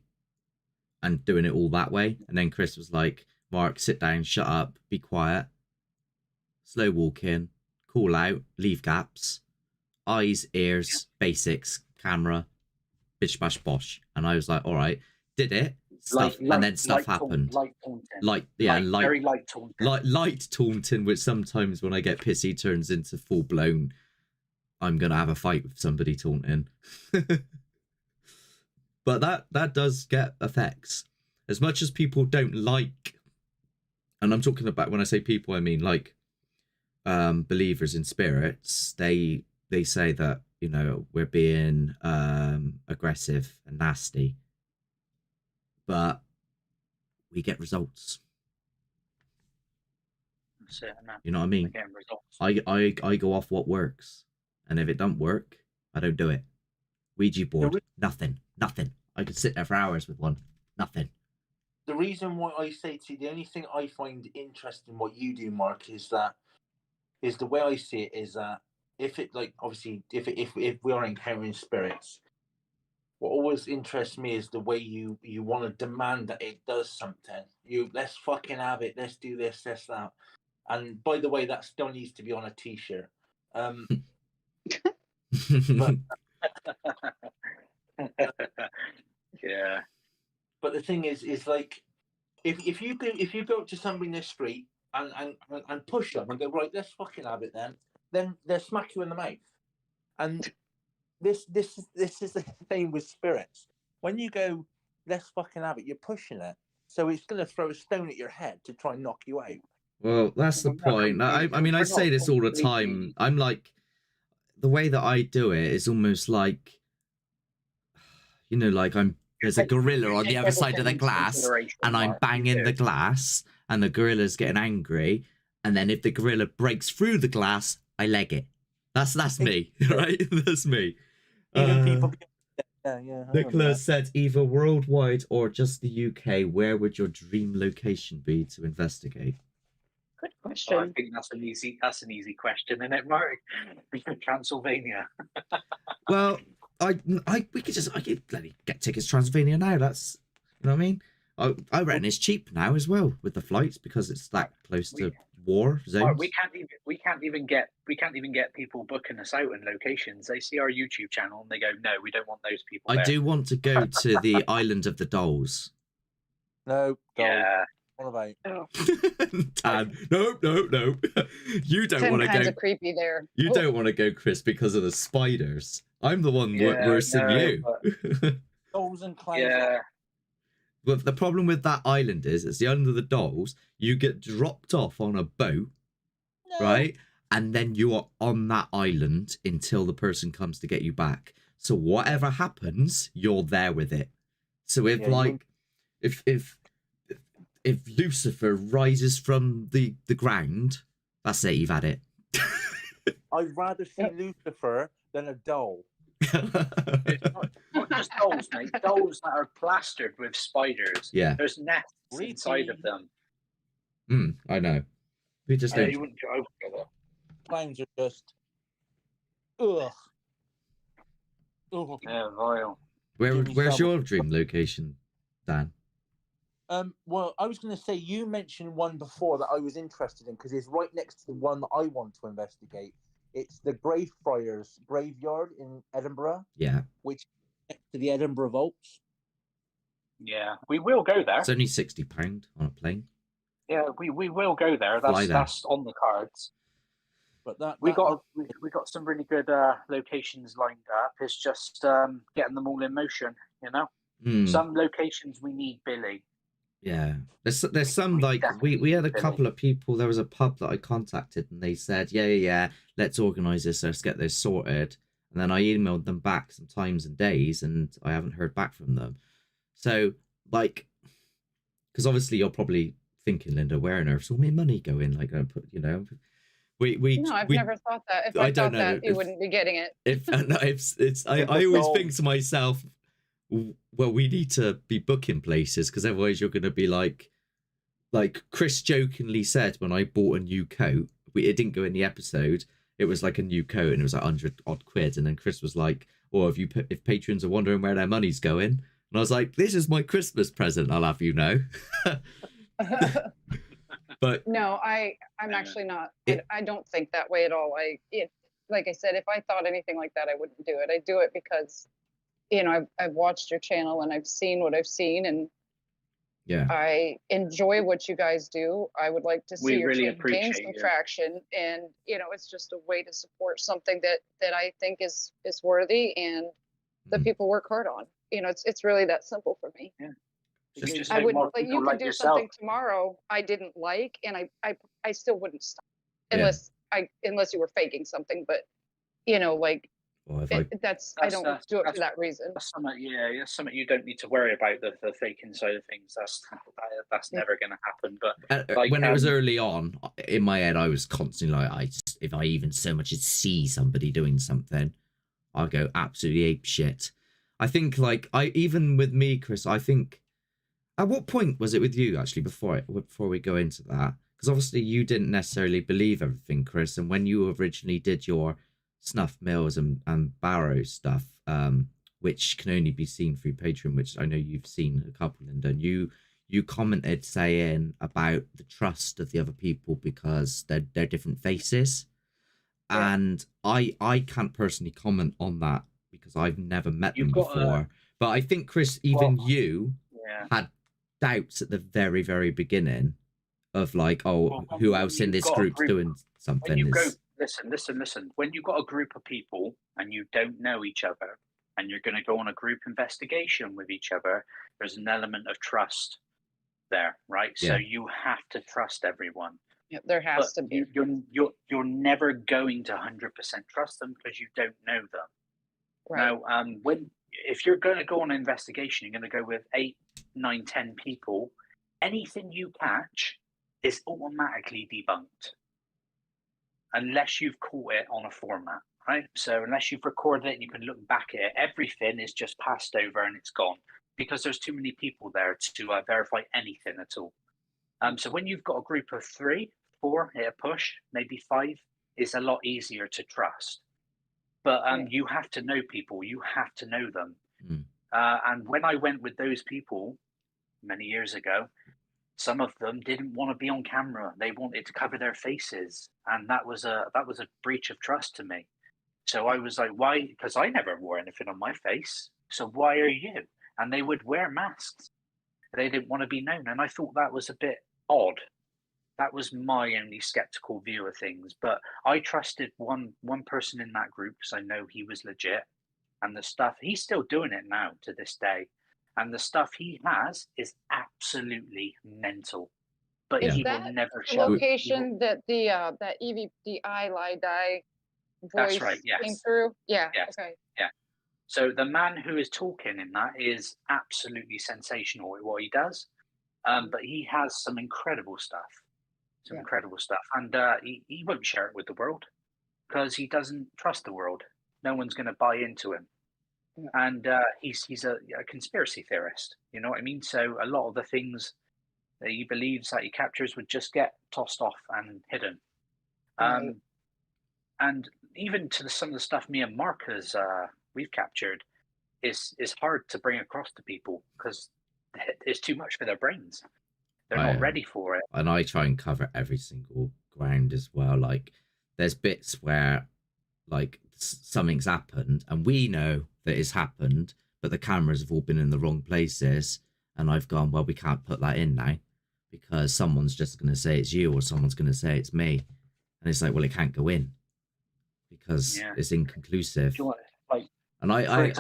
and doing it all that way. And then Chris was like, Mark, sit down, shut up, be quiet, slow walk in, call out, leave gaps, eyes, ears, basics, camera, bish bash bosh. And I was like, all right, did it, stuff, and then stuff happened. Very light taunting. Light taunting, which sometimes when I get pissy turns into full blown, I'm gonna have a fight with somebody taunting. But that does get effects. As much as people don't like, and I'm talking about, when I say people, I mean like believers in spirits, they say that, you know, we're being aggressive and nasty, but we get results. That's it, you know what I mean? I go off what works, and if it don't work, I don't do it. Ouija board, nothing. I could sit there for hours with one. Nothing. The reason why I say to you, the only thing I find interesting what you do, Mark, is the way I see it is that if it, like, obviously if we are encountering spirits, what always interests me is the way you want to demand that it does something. Let's fucking have it. Let's do this, that. And by the way, that still needs to be on a t-shirt. But yeah. But the thing is like, if you go up to somebody in the street and push them and go, right, let's fucking have it, then they'll smack you in the mouth. And this is the same with spirits. When you go, let's fucking have it, you're pushing it, so it's going to throw a stone at your head to try and knock you out. Well, that's the point. I mean, I say this all the time. I'm like, the way that I do it is almost like, you know, like there's a gorilla on the other side of the glass, and I'm banging the glass, and the gorilla's getting angry, and then if the gorilla breaks through the glass, I leg it. That's me, right? That's me. Even people. Nicholas said, either worldwide or just the UK, where would your dream location be to investigate? Good question. I think that's an easy question, isn't it, Mark? Transylvania. Well, I could bloody get tickets to Transylvania now. That's, you know what I mean. I reckon it's cheap now as well with the flights because it's that close to war zones. Mark, we can't even get people booking us out in locations. They see our YouTube channel and they go, no, we don't want those people. I do want to go to the Island of the Dolls. No. Yeah. What about? Oh. Tan, no. You don't want to go. Creepy there. You don't want to go, Chris, because of the spiders. I'm the one worse than you. Dolls and clowns. Yeah. But the problem with that island is, it's the Island of the Dolls. You get dropped off on a boat, right? And then you are on that island until the person comes to get you back. So whatever happens, you're there with it. So if Lucifer rises from the ground, that's it, you've had it. I'd rather see Lucifer than a doll. Not just dolls, mate. Dolls that are plastered with spiders. Yeah. There's nests inside of them. I know. We just don't. You wouldn't go over there. Clowns are just. Ugh. Yeah, vile. Where's your dream location, Dan? Well, I was going to say, you mentioned one before that I was interested in because it's right next to the one that I want to investigate. It's the Greyfriars Graveyard in Edinburgh. Yeah. Which is next to the Edinburgh Vaults. Yeah, we will go there. It's only £60 on a plane. Yeah, we will go there. That's on the cards. But we got some really good locations lined up. It's just getting them all in motion. You know, some locations we need Billy. Yeah, there's some like we had a couple of people. There was a pub that I contacted, and they said, yeah, let's organise this, let's get this sorted. And then I emailed them back some times and days, and I haven't heard back from them. So like, because obviously you're probably thinking, Linda, where on earth's all my money going? Like, I put, No, I've never thought that. If I thought that, you wouldn't be getting it. I always think to myself, well, we need to be booking places, because otherwise you're going to be like Chris jokingly said when I bought a new coat, it didn't go in the episode, it was like a new coat and it was like 100 odd quid, and then Chris was like, or if patrons are wondering where their money's going, and I was like, this is my Christmas present, I'll have you know. But no, I'm actually not. I don't think that way at all. Like I said, if I thought anything like that, I wouldn't do it. I do it because, you know, I've watched your channel and I've seen what I've seen, and yeah, I enjoy what you guys do. I would like to see your channel gain some traction, and you know, it's just a way to support something that I think is worthy and that people work hard on. You know, it's really that simple for me. Yeah. I wouldn't like, you could do something tomorrow I didn't like, and I still wouldn't stop unless you were faking something. But you know, like, well, I don't do it for that reason. That's something you don't need to worry about, the faking side of things. That's never going to happen. But like, when it was early on in my head, I was constantly like, if I even so much as see somebody doing something, I'll go absolutely ape shit. I think like even with me, Chris, I think, at what point was it with you actually before we go into that? Because obviously you didn't necessarily believe everything, Chris, and when you originally did your snuff mills and barrow stuff, which can only be seen through Patreon, which I know you've seen a couple, Linda, and you commented saying about the trust of the other people because they're different faces. Yeah. And I can't personally comment on that because I've never met them before. But I think, Chris, even you had doubts at the very, very beginning of like, who else in this group's doing something? Listen. When you've got a group of people and you don't know each other and you're going to go on a group investigation with each other, there's an element of trust there, right? Yeah. So you have to trust everyone. Yeah, there has to be. You're never going to 100% trust them because you don't know them. Right. Now, if you're going to go on an investigation, you're going to go with 8, 9, 10 people. Anything you catch is automatically debunked unless you've caught it on a format, right? So unless you've recorded it and you can look back at it, everything is just passed over and it's gone because there's too many people there to verify anything at all. So when you've got a group of 3, 4 at a push, maybe 5, it's a lot easier to trust. But you have to know people. You have to know them. Mm. And when I went with those people many years ago, some of them didn't want to be on camera. They wanted to cover their faces, and that was a breach of trust to me. So I was like, why? Because I never wore anything on my face. So why are you? And they would wear masks. They didn't want to be known, and I thought that was a bit odd. That was my only skeptical view of things. But I trusted one person in that group because I know he was legit. And the stuff, he's still doing it now to this day. And the stuff he has is absolutely mental. But he will never show. Location that that EVDI LIDI voice came through? Yeah. Yes. Okay. Yeah. So the man who is talking in that is absolutely sensational at what he does. But he has some incredible stuff. Incredible stuff, and he won't share it with the world because he doesn't trust the world. No one's going to buy into him, and he's a conspiracy theorist. You know what I mean? So a lot of the things that he believes that he captures would just get tossed off and hidden. And even to some of the stuff me and Mark we've captured is hard to bring across to people because it's too much for their brains. They're not ready for it. And I try and cover every single ground as well. Like, there's bits where, like, something's happened, and we know that it's happened, but the cameras have all been in the wrong places, and I've gone, well, we can't put that in now, because someone's just going to say it's you, or someone's going to say it's me. And it's like, well, it can't go in, because it's inconclusive. And I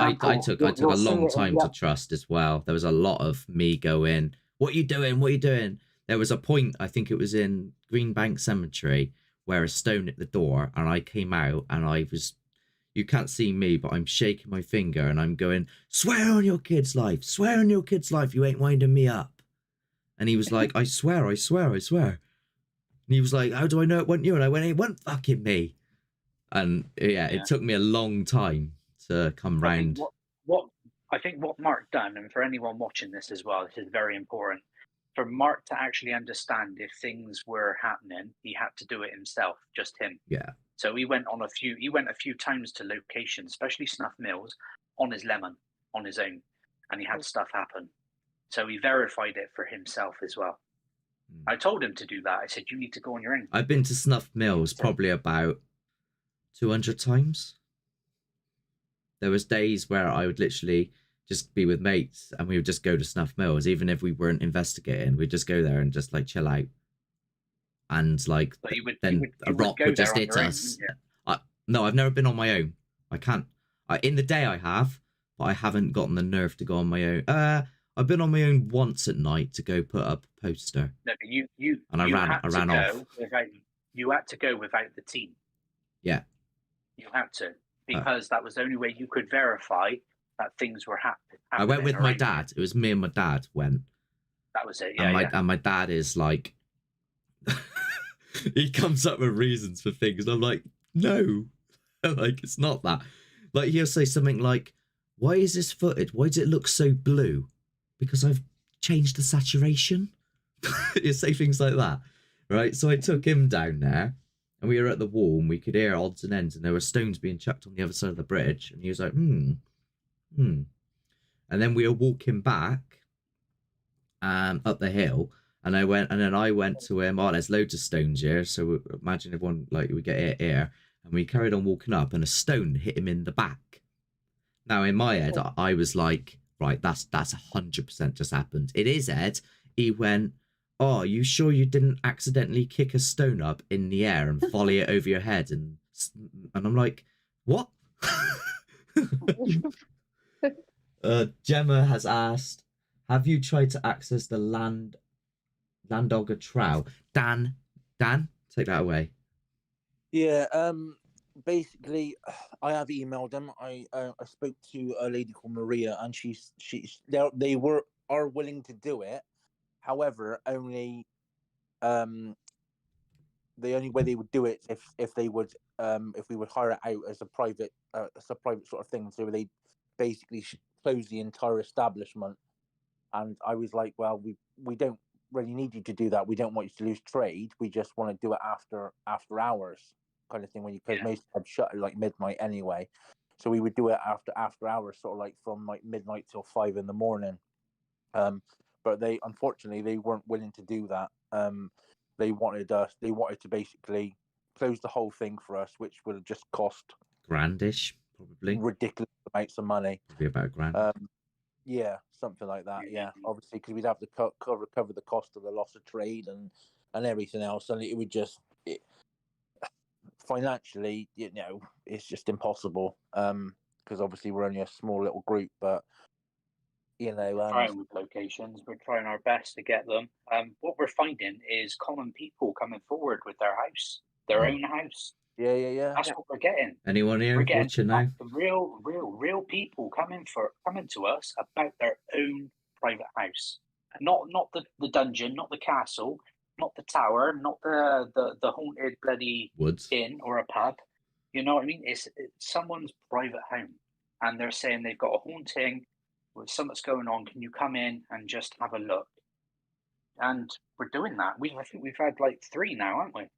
took a long time to trust as well. There was a lot of me going, what are you doing? What are you doing? There was a point, I think it was in Greenbank Cemetery, where a stone hit the door, and I came out, and I was, you can't see me, but I'm shaking my finger, and I'm going, swear on your kid's life, swear on your kid's life, you ain't winding me up. And he was like, I swear, I swear, I swear. And he was like, how do I know it wasn't you? And I went, it wasn't fucking me. And yeah, it took me a long time to come round. I think what Mark done, and for anyone watching this as well, this is very important. For Mark to actually understand if things were happening, he had to do it himself, just him. Yeah. So he went a few times to locations, especially snuff mills, on his lemon, on his own, and he had stuff happen. So he verified it for himself as well. I told him to do that. I said, you need to go on your own. I've been to snuff mills probably about 200 times. There was days where I would literally just be with mates and we would just go to snuff mills, even if we weren't investigating. We'd just go there and just like chill out. And like a rock would just hit us. No, I've never been on my own. I can't. In the day I have, but I haven't gotten the nerve to go on my own. I've been on my own once at night to go put up a poster. No, but I ran off. You had to go without the team. Yeah. You had to, because that was the only way you could verify that things were happening. I went with my dad. It was me and my dad went. That was it, yeah. And my dad is like, he comes up with reasons for things. And I'm like, no, like, it's not that. Like, he'll say something like, why is this footage? Why does it look so blue? Because I've changed the saturation. He'll say things like that, right? So I took him down there, and we were at the wall, and we could hear odds and ends, and there were stones being chucked on the other side of the bridge, and he was like, And then we were walking back up the hill, and I went to him, there's loads of stones here, so imagine if one, like, we get it here, and we carried on walking up, and a stone hit him in the back. Now, in my head, I was like, right, that's 100% just happened. It is, Ed. He went, oh, you sure you didn't accidentally kick a stone up in the air and volley it over your head? And I'm like, what? Gemma has asked, have you tried to access the Landogger Trow? Dan, take that away. Yeah, basically, I have emailed them. I spoke to a lady called Maria, and they are willing to do it. However, only the only way they would do it if we would hire it out as a private sort of thing. So they basically close the entire establishment. And I was like, well, we don't really need you to do that. We don't want you to lose trade. We just want to do it after hours, kind of thing. Because most pubs shut at like midnight anyway. So we would do it after hours, sort of like from like midnight till 5 a.m. But they unfortunately weren't willing to do that. They wanted to basically close the whole thing for us, which would have just cost grandish, probably ridiculous amounts of money. Probably about $1,000. Yeah, something like that. Yeah, obviously because we'd have to cover the cost of the loss of trade and everything else, and it would just financially, it's just impossible. Because obviously we're only a small little group, but. Trying with locations, we're trying our best to get them. What we're finding is common people coming forward with their house, their own house. Yeah. That's what we're getting. Anyone here watching now? Real people coming to us about their own private house, not the dungeon, not the castle, not the tower, not the haunted bloody woods inn or a pub. You know what I mean? It's someone's private home, and they're saying they've got a haunting. With something's going on, can you come in and just have a look? And we're doing that. I think we've had like 3 now, haven't we?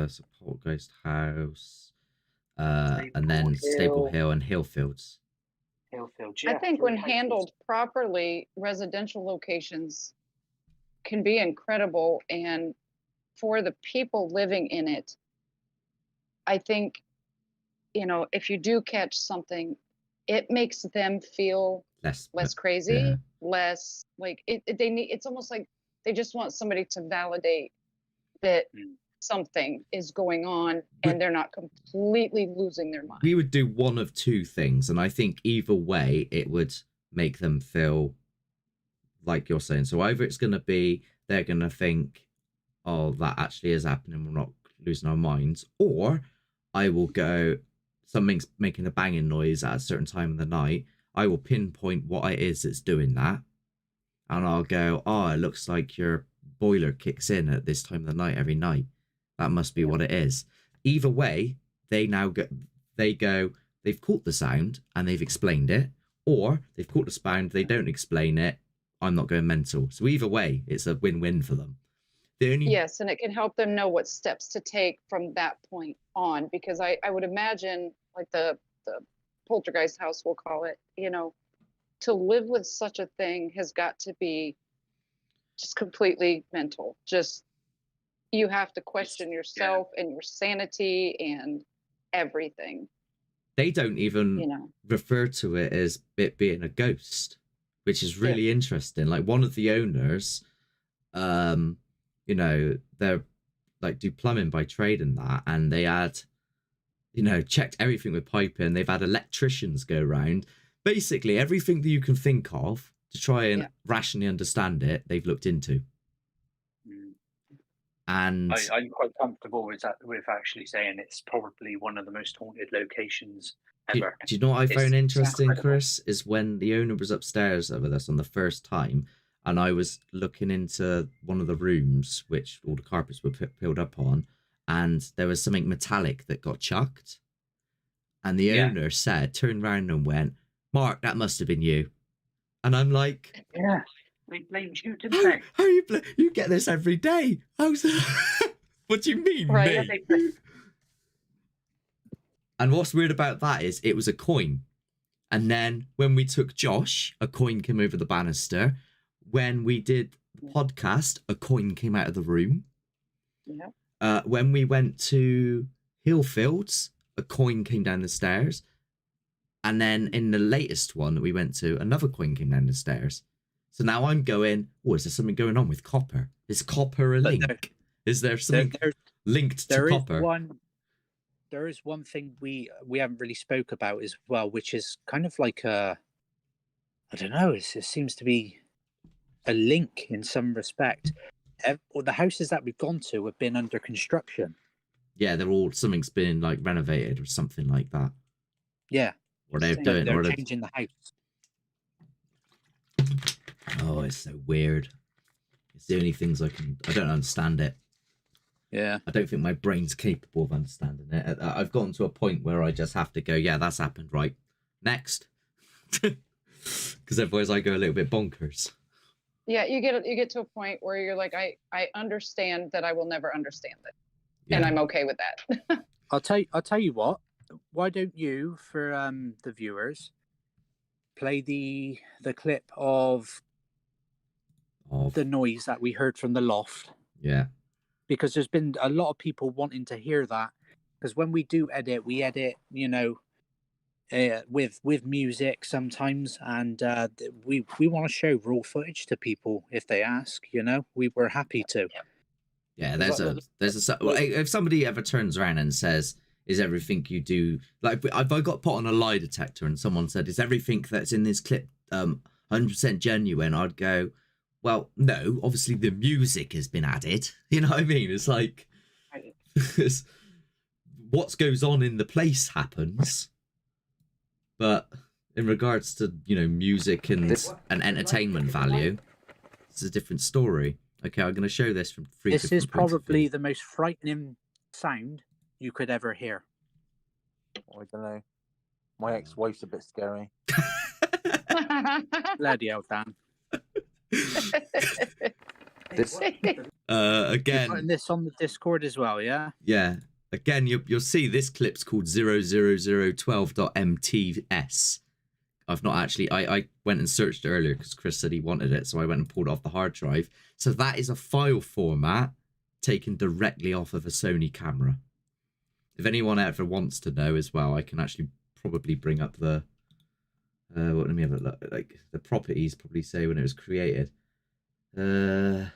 So Poltergeist House, and then Staple Hill and Hillfields. Hillfields, yeah. I think when handled properly, residential locations can be incredible, and for the people living in it, I think, if you do catch something, it makes them feel less crazy, less like it's almost like they just want somebody to validate that something is going on and they're not completely losing their mind. We would do one of two things, and I think either way it would make them feel like you're saying. So either it's going to be they're going to think, oh, that actually is happening, we're not losing our minds, or I will go, something's making a banging noise at a certain time of the night. I will pinpoint what it is that's doing that, and I'll go, oh, it looks like your boiler kicks in at this time of the night every night. That must be what it is. Either way, they now go, they've caught the sound and they've explained it, or they've caught the sound, they don't explain it, I'm not going mental. So either way, it's a win-win for them. Yes, and it can help them know what steps to take from that point on, because I would imagine, like the poltergeist house, we'll call it, you know, to live with such a thing has got to be just completely mental. Just, you have to question yourself and your sanity and everything. They don't even refer to it as it being a ghost, which is really interesting. Like one of the owners, you know, they're like do plumbing by trade and that, and they had, you know, checked everything with piping. They've had electricians go around, basically everything that you can think of to try and rationally understand it, they've looked into. And I'm quite comfortable with that, with actually saying it's probably one of the most haunted locations ever. Do you know what I found interesting, incredible. Chris? Is when the owner was upstairs with us on the first time, and I was looking into one of the rooms, which all the carpets were peeled up on, and there was something metallic that got chucked. And the owner turned around and went, "Mark, that must have been you." And I'm like, "Yeah, they blamed you, didn't they? How you get this every day? What do you mean, right? Me? And what's weird about that is it was a coin. And then when we took Josh, a coin came over the banister. When we did the podcast, a coin came out of the room. Yeah. When we went to Hillfields, a coin came down the stairs. And then in the latest one that we went to, another coin came down the stairs. So now I'm going, oh, is there something going on with copper? Is copper a link? Is there something linked to copper? There is one thing we haven't really spoke about as well, which is kind of like I don't know, it seems to be a link in some respect. The houses that we've gone to have been under construction. Yeah, something's been like renovated or something like that. Yeah. Or they're changing the house. Oh, it's so weird. It's the only things I don't understand it. Yeah. I don't think my brain's capable of understanding it. I've gotten to a point where I just have to go, yeah, that's happened, right? Next. Because otherwise I go a little bit bonkers. Yeah, you get to a point where you're like, I understand that I will never understand it. Yeah. And I'm okay with that. I'll tell you what. Why don't you, for the viewers, play the clip of the noise that we heard from the loft? Yeah. Because there's been a lot of people wanting to hear that. Because when we do edit, we edit, you know, with music sometimes, and we want to show raw footage to people if they ask. You know, we were happy to. Yeah, if somebody ever turns around and says, "Is everything you do like?" If I got put on a lie detector and someone said, "Is everything that's in this clip 100% genuine?" I'd go, well, no, obviously the music has been added. You know what I mean? It's like, what goes on in the place happens. But in regards to, you know, music and entertainment value, it's a different story. Okay, I'm going to show this from three different This is probably the most frightening sound you could ever hear. I don't know. My ex-wife's a bit scary. Bloody hell, Dan. Again, putting this on the Discord as well, yeah. Again, you'll see this clip's called 00012.mts. I've not actually. I went and searched it earlier because Chris said he wanted it, so I went and pulled it off the hard drive. So that is a file format taken directly off of a Sony camera. If anyone ever wants to know as well, I can actually probably bring up the. Let me have a look. Like the properties probably say when it was created. Oh,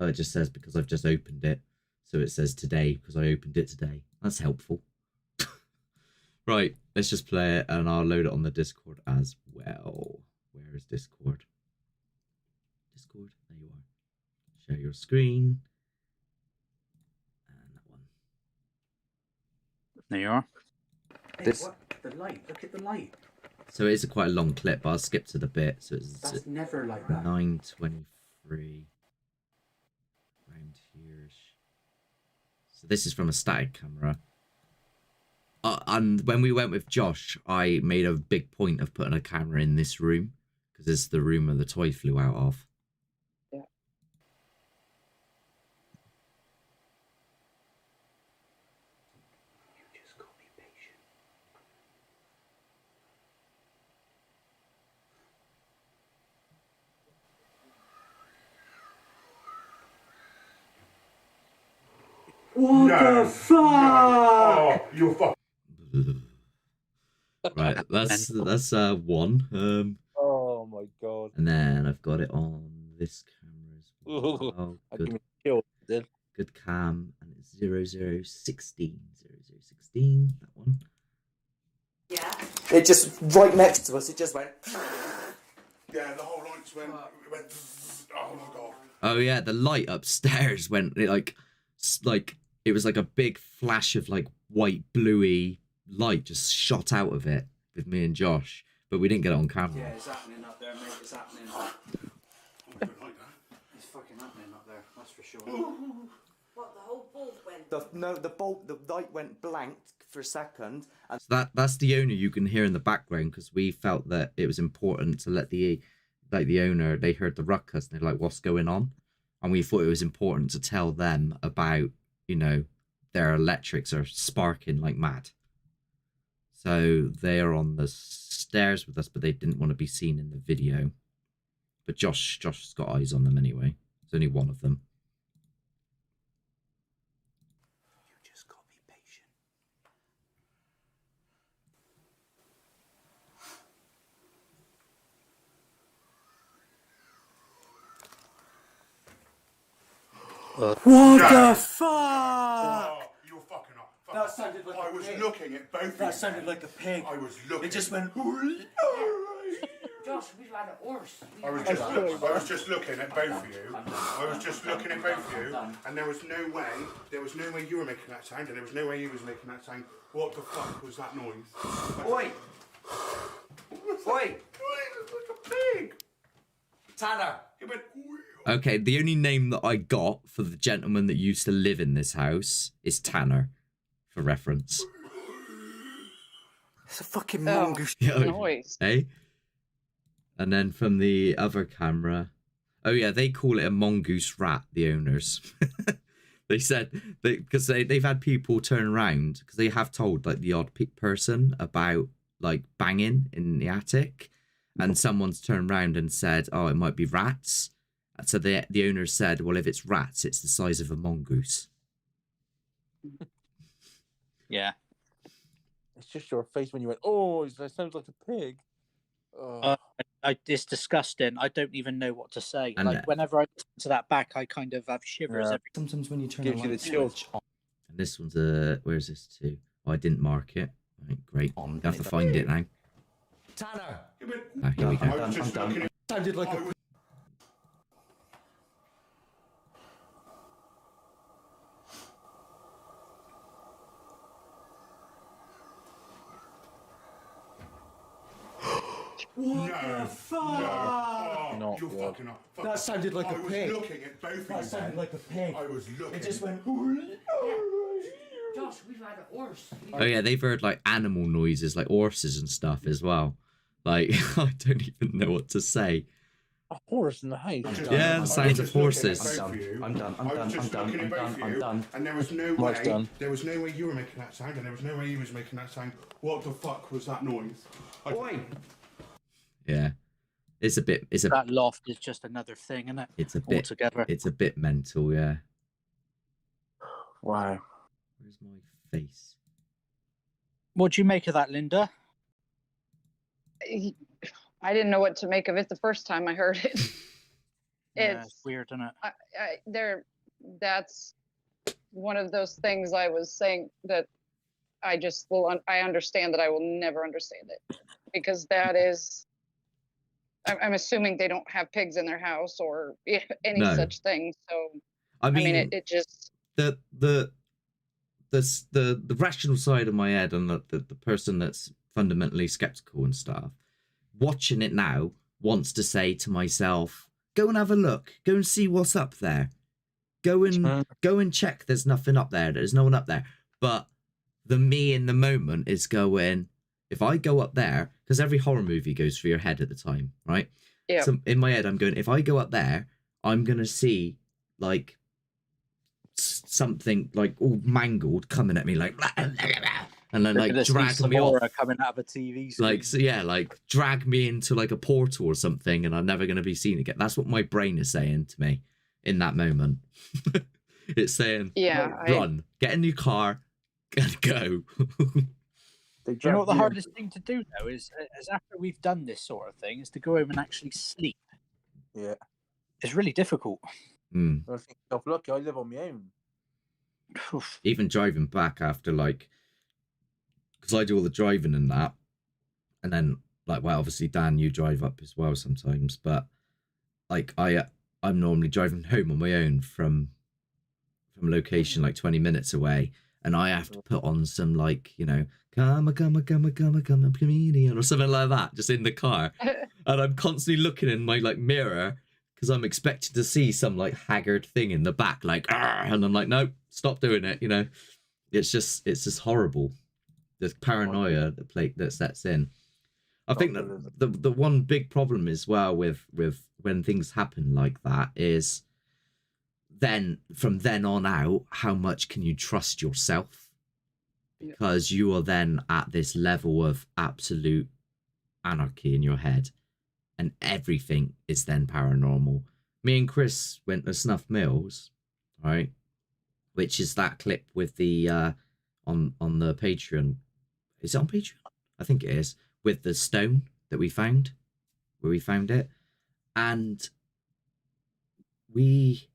it just says because I've just opened it, so it says today because I opened it today. That's helpful. Right, let's just play it, and I'll load it on the Discord as well. Where is Discord? Share your screen. And that one. There you are. Hey, This- what? The light. Look at the light. So it is quite a long clip, but I'll skip to the bit. So it's That's never like that. 9:23. Around here. So this is from a static camera. And when we went with Josh, I made a big point of putting a camera in this room because it's the room where the toy flew out of. Yeah. You just gotta be patient. What the fuck? Oh, you're fucking. Right, that's one. Oh my god. And then I've got it on this camera as well. I give Good, me a chill, dude. good cam, and it's 0016. 0016, that one. Yeah. It just right next to us. It just went. Yeah, the whole lights went. It went. Oh my god. Oh yeah, the light upstairs went like it was like a big flash of like white bluey light just shot out of it with me and Josh, but we didn't get it on camera. Yeah, it's happening up there, mate. It's happening. I don't like that. It's fucking happening up there. That's for sure. What, the whole bulb went? The light went blank for a second. And So that's the owner you can hear in the background because we felt that it was important to let the owner, they heard the ruckus and they're like, what's going on? And we thought it was important to tell them about, their electrics are sparking like mad. So they are on the stairs with us, but they didn't want to be seen in the video. But Josh's got eyes on them anyway. There's only one of them. You just gotta be patient. What the fuck? Oh, you're fucking up. That sounded like I a was pig. looking at both of you. That sounded like a pig. I was looking. It just went. Josh, we've had a horse. I was just looking at both of you. I was just looking at both of you, and there was no way you were making that sound, and there was no way you was making that sound. What the fuck was that noise? Oi! Oi! It's like a pig. Tanner! It went. Okay, the only name that I got for the gentleman that used to live in this house is Tanner, for reference. It's a fucking Oh, mongoose. noise. Hey? And then from the other camera, oh yeah, they call it a mongoose rat, the owners. They said, because they've had people turn around, because they have told like the odd person about like banging in the attic, and someone's turned around and said, oh, it might be rats. And so the owner said, well, if it's rats, it's the size of a mongoose. Yeah. It's just your face when you went, oh, that sounds like a pig. Oh. It's disgusting. I don't even know what to say. And like whenever I listen to that back, I kind of have shivers. Yeah. Sometimes when you turn Gives you the chills. switch on. And this one's where's this to? Oh, I didn't mark it. Right, great. You have to find it now. Tanner! It went. Ah, here we I go. was just looking at. Sounded like a. What the fuck? Oh, Not you're good. fucking up. That sounded like a I was pig. looking at both of you. That sounded then. like a pig. I was looking. It just went. Josh, we've had a horse. Oh yeah, they've heard like animal noises, like horses and stuff as well. Like I don't even know what to say. A horse in the house. Yeah, the sounds of horses. I'm done. I'm done. And there was no Mike's way. done. There was no way you were making that sound, and there was no way he was making that sound. What the fuck was that noise? Oi! Yeah, it's a bit. That loft is just another thing, isn't it? It's a bit. Altogether. It's a bit mental. Yeah. Wow. Where's my face? What do you make of that, Linda? I didn't know what to make of it the first time I heard it. Yeah, It's weird, isn't it? that's one of those things I was saying that I just I understand that I will never understand it, because that is I'm assuming they don't have pigs in their house or any No. such thing. So I mean, it just the rational side of my head and the person that's fundamentally skeptical and stuff, watching it now wants to say to myself, go and have a look, go and see what's up there, go and check there's nothing up there, there's no one up there. But the me in the moment is going, if I go up there, because every horror movie goes through your head at the time, right? Yeah. So in my head I'm going, if I go up there, I'm gonna see like something like all mangled coming at me, like blah, blah, blah, blah, and then like drag me off, coming out of a TV screen. like, so yeah, like drag me into like a portal or something, and I'm never going to be seen again. That's what my brain is saying to me in that moment. It's saying, run, get in your car and go. Do you know what the hardest thing to do though is after we've done this sort of thing is to go home and actually sleep. Yeah, it's really difficult. I think I'm lucky. I live on my own. Even driving back after, like, because I do all the driving and that, and then like, well, obviously Dan, you drive up as well sometimes, but like I'm normally driving home on my own from a location like 20 minutes away, and I have to put on some, like, you know, come a comedian or something like that, just in the car, and I'm constantly looking in my like mirror because I'm expected to see some like haggard thing in the back, like, and I'm like, no, stop doing it. You know, it's just horrible. The paranoia that sets in. I think that the one big problem as well with when things happen like that is then from then on out, how much can you trust yourself? Because you are then at this level of absolute anarchy in your head, and everything is then paranormal. Me and Chris went to Snuff Mills, right? Which is that clip with the on the Patreon. Is it on Patreon? I think it is, with the stone that we found, where we found it, and we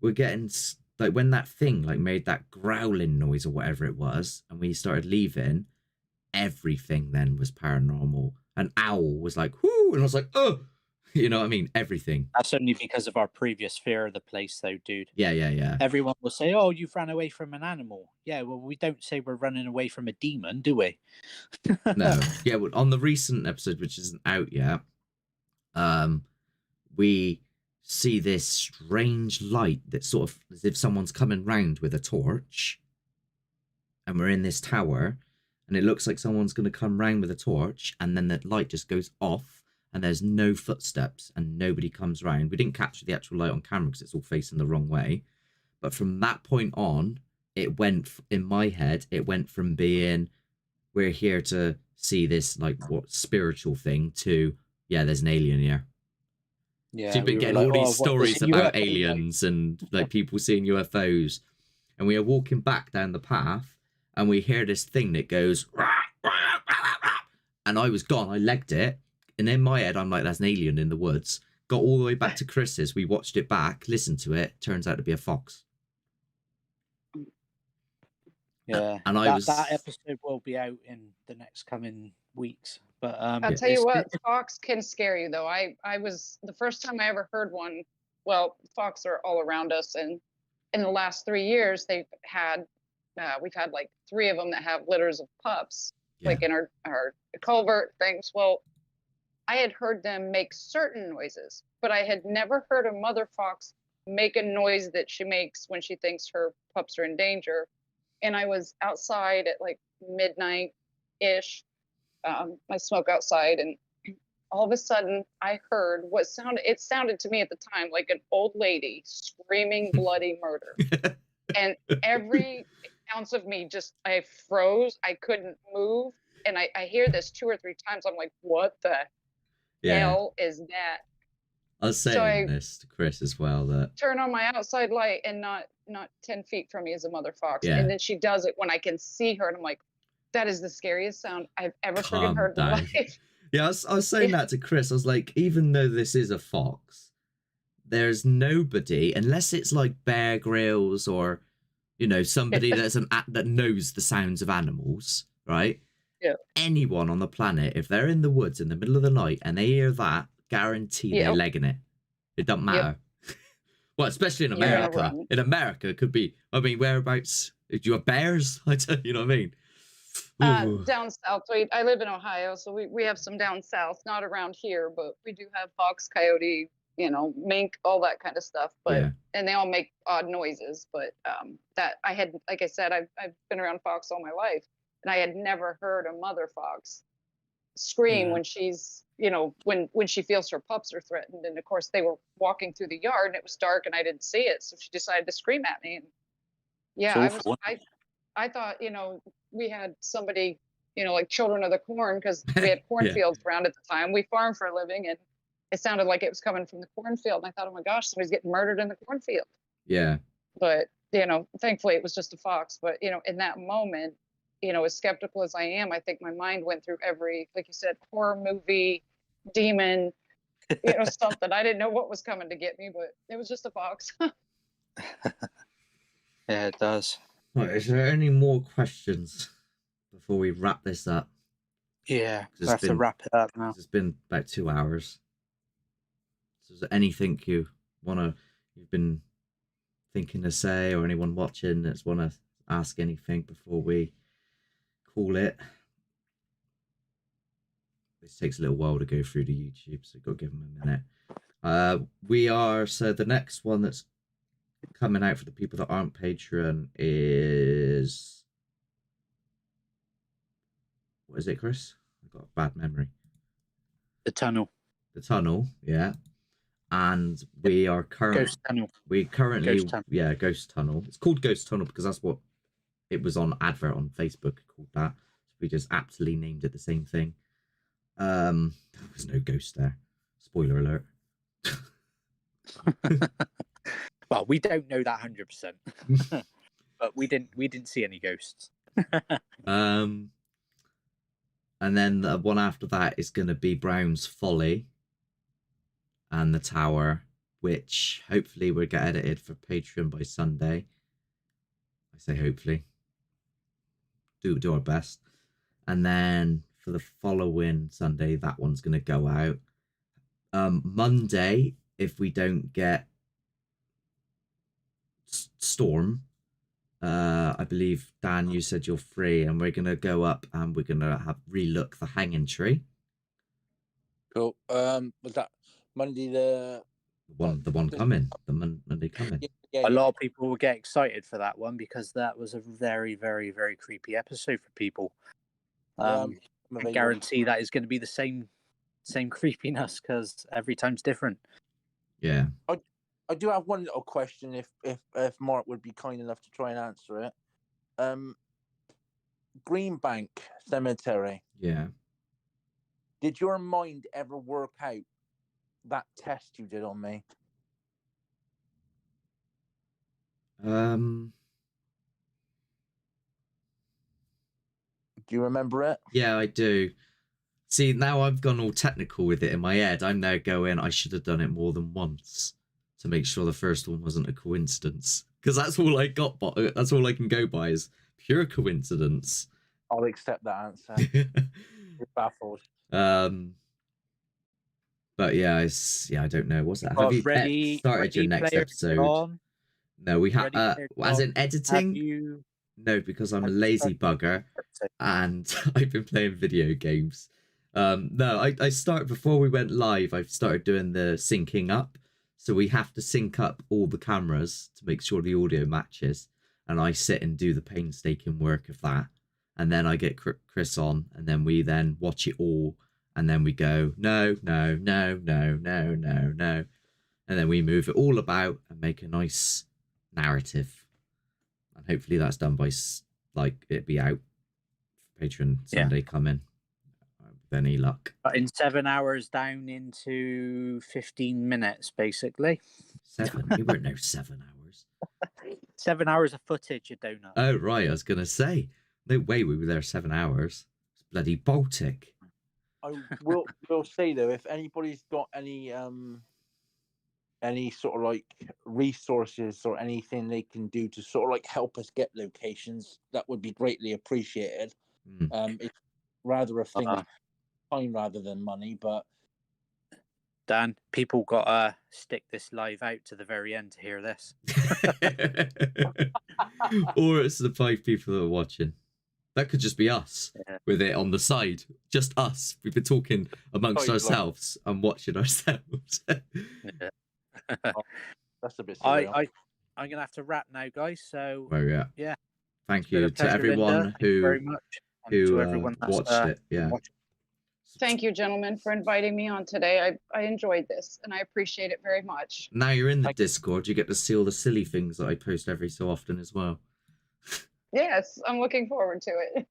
were getting like when that thing like made that growling noise or whatever it was, and we started leaving, everything then was paranormal. An owl was like, whoo, and I was like, oh, you know what I mean? Everything. That's only because of our previous fear of the place, though, dude. Yeah. Everyone will say, oh, you've ran away from an animal. Yeah, well, we don't say we're running away from a demon, do we? No. Yeah, well, on the recent episode, which isn't out yet, we see this strange light that sort of as if someone's coming round with a torch, and we're in this tower, and it looks like someone's going to come round with a torch, and then the light just goes off, and there's no footsteps, and nobody comes round. We didn't capture the actual light on camera because it's all facing the wrong way. But from that point on, it went, in my head, it went from being, we're here to see this, like, what, spiritual thing, to, yeah, there's an alien here. Yeah, so you've been getting all these stories about aliens and, like, people seeing UFOs. And we are walking back down the path, and we hear this thing that goes, rah, rah, rah, rah, rah. And I was gone. I legged it. And in my head, I'm like, that's an alien in the woods. Got all the way back to Chris's. We watched it back, listened to it. Turns out to be a fox. Yeah. And that episode will be out in the next coming weeks. But I'll tell you what, fox can scare you, though. I was, the first time I ever heard one, well, fox are all around us. And in the last 3 years, we've had like 3 of them that have litters of pups, like in our culvert things. Well, I had heard them make certain noises, but I had never heard a mother fox make a noise that she makes when she thinks her pups are in danger. And I was outside at like midnight-ish. I smoke outside, and all of a sudden I heard what sounded to me at the time like an old lady screaming bloody murder. And every ounce of me I froze. I couldn't move. And I hear this 2 or 3 times. I'm like, what the hell is that? I was saying this to Chris as well, that turn on my outside light, and not 10 feet from me is a mother fox. Yeah. And then she does it when I can see her, and I'm like, that is the scariest sound I've ever freaking heard in my life. Yeah, I was saying that to Chris. I was like, even though this is a fox, there's nobody, unless it's like Bear Grylls or, you know, somebody that knows the sounds of animals, right? Yeah. Anyone on the planet, if they're in the woods in the middle of the night and they hear that guarantee they're legging it. It doesn't matter. Well, especially in America. In America, it could be. I mean, whereabouts? Do you have bears? You know what I mean? Down south. I live in Ohio, so we have some down south, not around here, but we do have fox, coyote, mink, all that kind of stuff. But and they all make odd noises. But that I had, like I said, I've been around fox all my life, and I had never heard a mother fox scream when she's, when she feels her pups are threatened. And of course, they were walking through the yard, and it was dark, and I didn't see it, so she decided to scream at me. And I thought, we had somebody, like Children of the Corn, because we had cornfields around at the time. We farmed for a living, and it sounded like it was coming from the cornfield. And I thought, oh my gosh, somebody's getting murdered in the cornfield. Yeah. But, thankfully it was just a fox. But, in that moment, as skeptical as I am, I think my mind went through every, like you said, horror movie, demon, something. I didn't know what was coming to get me, but it was just a fox. Yeah, it does. Right, is there any more questions before we wrap this up? Yeah, we have to wrap it up now. It's been about 2 hours. So is there anything you've been thinking to say, or anyone watching that's want to ask anything before we call it? This takes a little while to go through the YouTube, so I've got to give them a minute. So the next one that's coming out for the people that aren't Patreon is, what is it, Chris? I've got a bad memory. The Tunnel. The Tunnel, yeah. And we are currently Ghost Tunnel. Ghost Tunnel. It's called Ghost Tunnel because that's what it was on advert on Facebook called that. So we just aptly named it the same thing. There was no ghost there. Spoiler alert. Well, we don't know that 100%, but we didn't see any ghosts. And then the one after that is going to be Brown's Folly and The Tower, which hopefully will get edited for Patreon by Sunday. I say hopefully. Do our best. And then for the following Sunday, that one's going to go out. Monday, if we don't get Storm, I believe, Dan, you said you're free, and we're going to go up and we're going to relook the Hanging Tree. Cool. Was that Monday the one coming? The Monday coming. A lot of people will get excited for that one because that was a very, very, very creepy episode for people. I guarantee that is going to be the same creepiness because every time's different. Yeah. I do have one little question, if Mark would be kind enough to try and answer it. Greenbank Cemetery. Yeah. Did your mind ever work out that test you did on me? Do you remember it? Yeah, I do. See, now I've gone all technical with it in my head. I'm now going, I should have done it more than once to make sure the first one wasn't a coincidence. Because that's all I got, that's all I can go by is pure coincidence. I'll accept that answer. You're baffled. But yeah, I don't know. What's that? Have you started your next episode? On? No, we have. As in editing? No, because I'm a lazy bugger and I've been playing video games. No, I started before we went live. I've started doing the syncing up. So we have to sync up all the cameras to make sure the audio matches. And I sit and do the painstaking work of that. And then I get Chris on, and then we then watch it all. And then we go, no. And then we move it all about and make a nice narrative. And hopefully that's done by, it be out for Patreon Sunday coming. With any luck. But in 7 hours down into 15 minutes, basically. 7? You won't know 7 hours. 7 hours of footage, you donut. Oh, right. I was going to say. No way we were there 7 hours. It's bloody Baltic. I will say, though, if anybody's got any sort of resources or anything they can do to sort of help us get locations, that would be greatly appreciated. It's rather a thing of time rather than money, but Dan, people gotta stick this live out to the very end to hear this. Or it's the 5 people that are watching. That could just be us with it on the side. Just us. We've been talking amongst ourselves and watching ourselves. That's a bit surreal. I'm gonna have to wrap now, guys. So yeah. Thank you to pleasure, everyone Linda. Thank you very much. who everyone that's, watched it. Yeah. Thank you, gentlemen, for inviting me on today. I enjoyed this, and I appreciate it very much. Now you're in the Discord, you get to see all the silly things that I post every so often as well. Yes, I'm looking forward to it.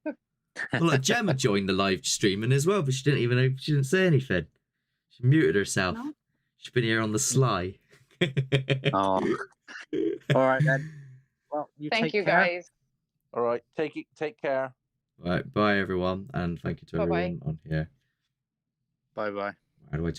Well, like Gemma joined the live streaming as well, but she didn't say anything. She muted herself. No? She's been here on the sly. Oh. All right then. Well, thank you care. guys. All right, take care. All right, bye everyone, and thank you to everyone on here. Bye bye. How do I turn